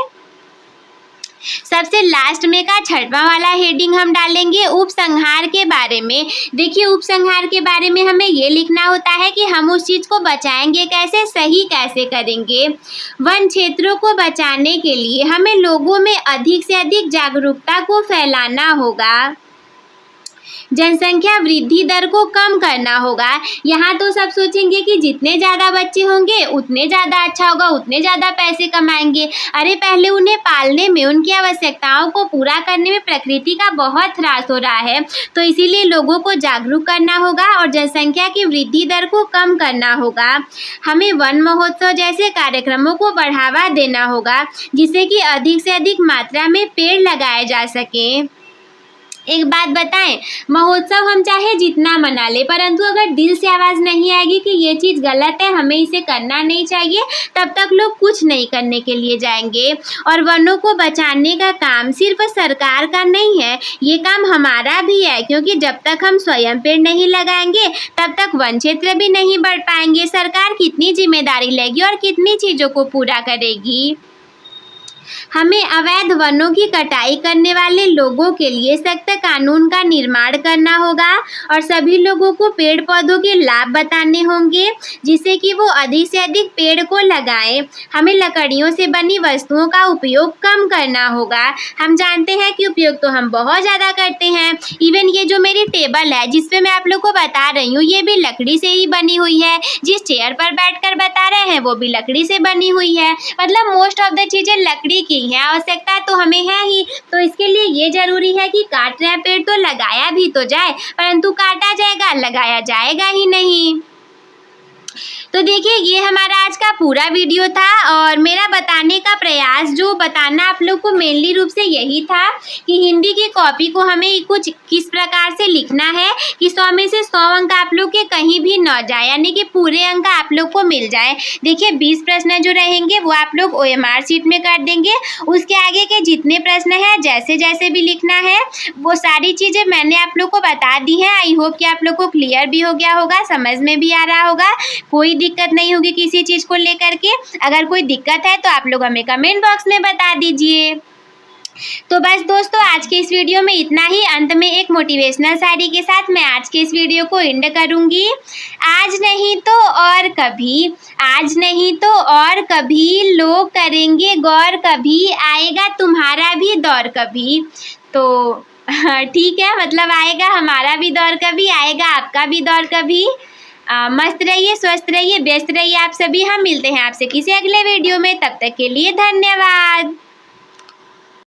सबसे लास्ट में का 6वां वाला हेडिंग हम डालेंगे उपसंहार के बारे में। देखिए, उपसंहार के बारे में हमें ये लिखना होता है कि हम उस चीज़ को बचाएंगे कैसे, सही कैसे करेंगे। वन क्षेत्रों को बचाने के लिए हमें लोगों में अधिक से अधिक जागरूकता को फैलाना होगा, जनसंख्या वृद्धि दर को कम करना होगा। यहाँ तो सब सोचेंगे कि जितने ज़्यादा बच्चे होंगे उतने ज़्यादा अच्छा होगा, उतने ज़्यादा पैसे कमाएंगे। अरे पहले उन्हें पालने में, उनकी आवश्यकताओं को पूरा करने में प्रकृति का बहुत ह्रास हो रहा है, तो इसीलिए लोगों को जागरूक करना होगा और जनसंख्या की वृद्धि दर को कम करना होगा। हमें वन महोत्सव जैसे कार्यक्रमों को बढ़ावा देना होगा, जिससे कि अधिक से अधिक मात्रा में पेड़ लगाए जा सकें। एक बात बताएं, महोत्सव हम चाहे जितना मना ले, परंतु अगर दिल से आवाज़ नहीं आएगी कि ये चीज़ गलत है, हमें इसे करना नहीं चाहिए, तब तक लोग कुछ नहीं करने के लिए जाएंगे। और वनों को बचाने का काम सिर्फ सरकार का नहीं है, ये काम हमारा भी है, क्योंकि जब तक हम स्वयं पेड़ नहीं लगाएंगे तब तक वन क्षेत्र भी नहीं बढ़ पाएंगे। सरकार कितनी जिम्मेदारी लेगी और कितनी चीज़ों को पूरा करेगी। हमें अवैध वनों की कटाई करने वाले लोगों के लिए सख्त कानून का निर्माण करना होगा और सभी लोगों को पेड़ पौधों के लाभ बताने होंगे, जिससे कि वो अधिक से अधिक पेड़ को लगाएं। हमें लकड़ियों से बनी वस्तुओं का उपयोग कम करना होगा। हम जानते हैं कि उपयोग तो हम बहुत ज़्यादा करते हैं। इवन ये जो मेरी टेबल है जिस पे मैं आप लोग को बता रही हूँ, ये भी लकड़ी से ही बनी हुई है। जिस चेयर पर बैठकर बता रहे हैं वो भी लकड़ी से बनी हुई है। मतलब मोस्ट ऑफ द चीज़ें लकड़ी की है। आवश्यकता तो हमें है ही, तो इसके लिए ये जरूरी है कि काट रहे पेड़ तो लगाया भी तो जाए, परंतु काटा जाएगा, लगाया जाएगा ही नहीं। तो देखिए, ये हमारा आज का पूरा वीडियो था और मेरा बताने का प्रयास, जो बताना आप लोग को मेनली रूप से यही था कि हिंदी की कॉपी को हमें कुछ किस प्रकार से लिखना है कि 100 में से 100 अंक आप लोग के कहीं भी न जाए, यानी कि पूरे अंक आप लोग को मिल जाए। देखिए, 20 प्रश्न जो रहेंगे वो आप लोग OMR शीट में कर देंगे। उसके आगे के जितने प्रश्न हैं जैसे जैसे भी लिखना है वो सारी चीज़ें मैंने आप लोग को बता दी हैं। आई होप कि आप लोग को क्लियर भी हो गया होगा, समझ में भी आ रहा होगा, कोई दिक्कत नहीं होगी किसी चीज़ को लेकर के। अगर कोई दिक्कत है तो आप लोग हमें कमेंट बॉक्स में बता दीजिए। तो बस दोस्तों, आज के इस वीडियो में इतना ही। अंत में एक मोटिवेशनल शायरी के साथ मैं आज के इस वीडियो को एंड करूंगी। आज नहीं तो और कभी, आज नहीं तो और कभी, लोग करेंगे गौर, कभी आएगा तुम्हारा भी दौर कभी। तो ठीक है, मतलब आएगा हमारा भी दौर कभी, आएगा आपका भी दौर कभी। मस्त रहिए, स्वस्थ रहिए, व्यस्त रहिए आप सभी। हम मिलते हैं आपसे किसी अगले वीडियो में, तब तक के लिए धन्यवाद।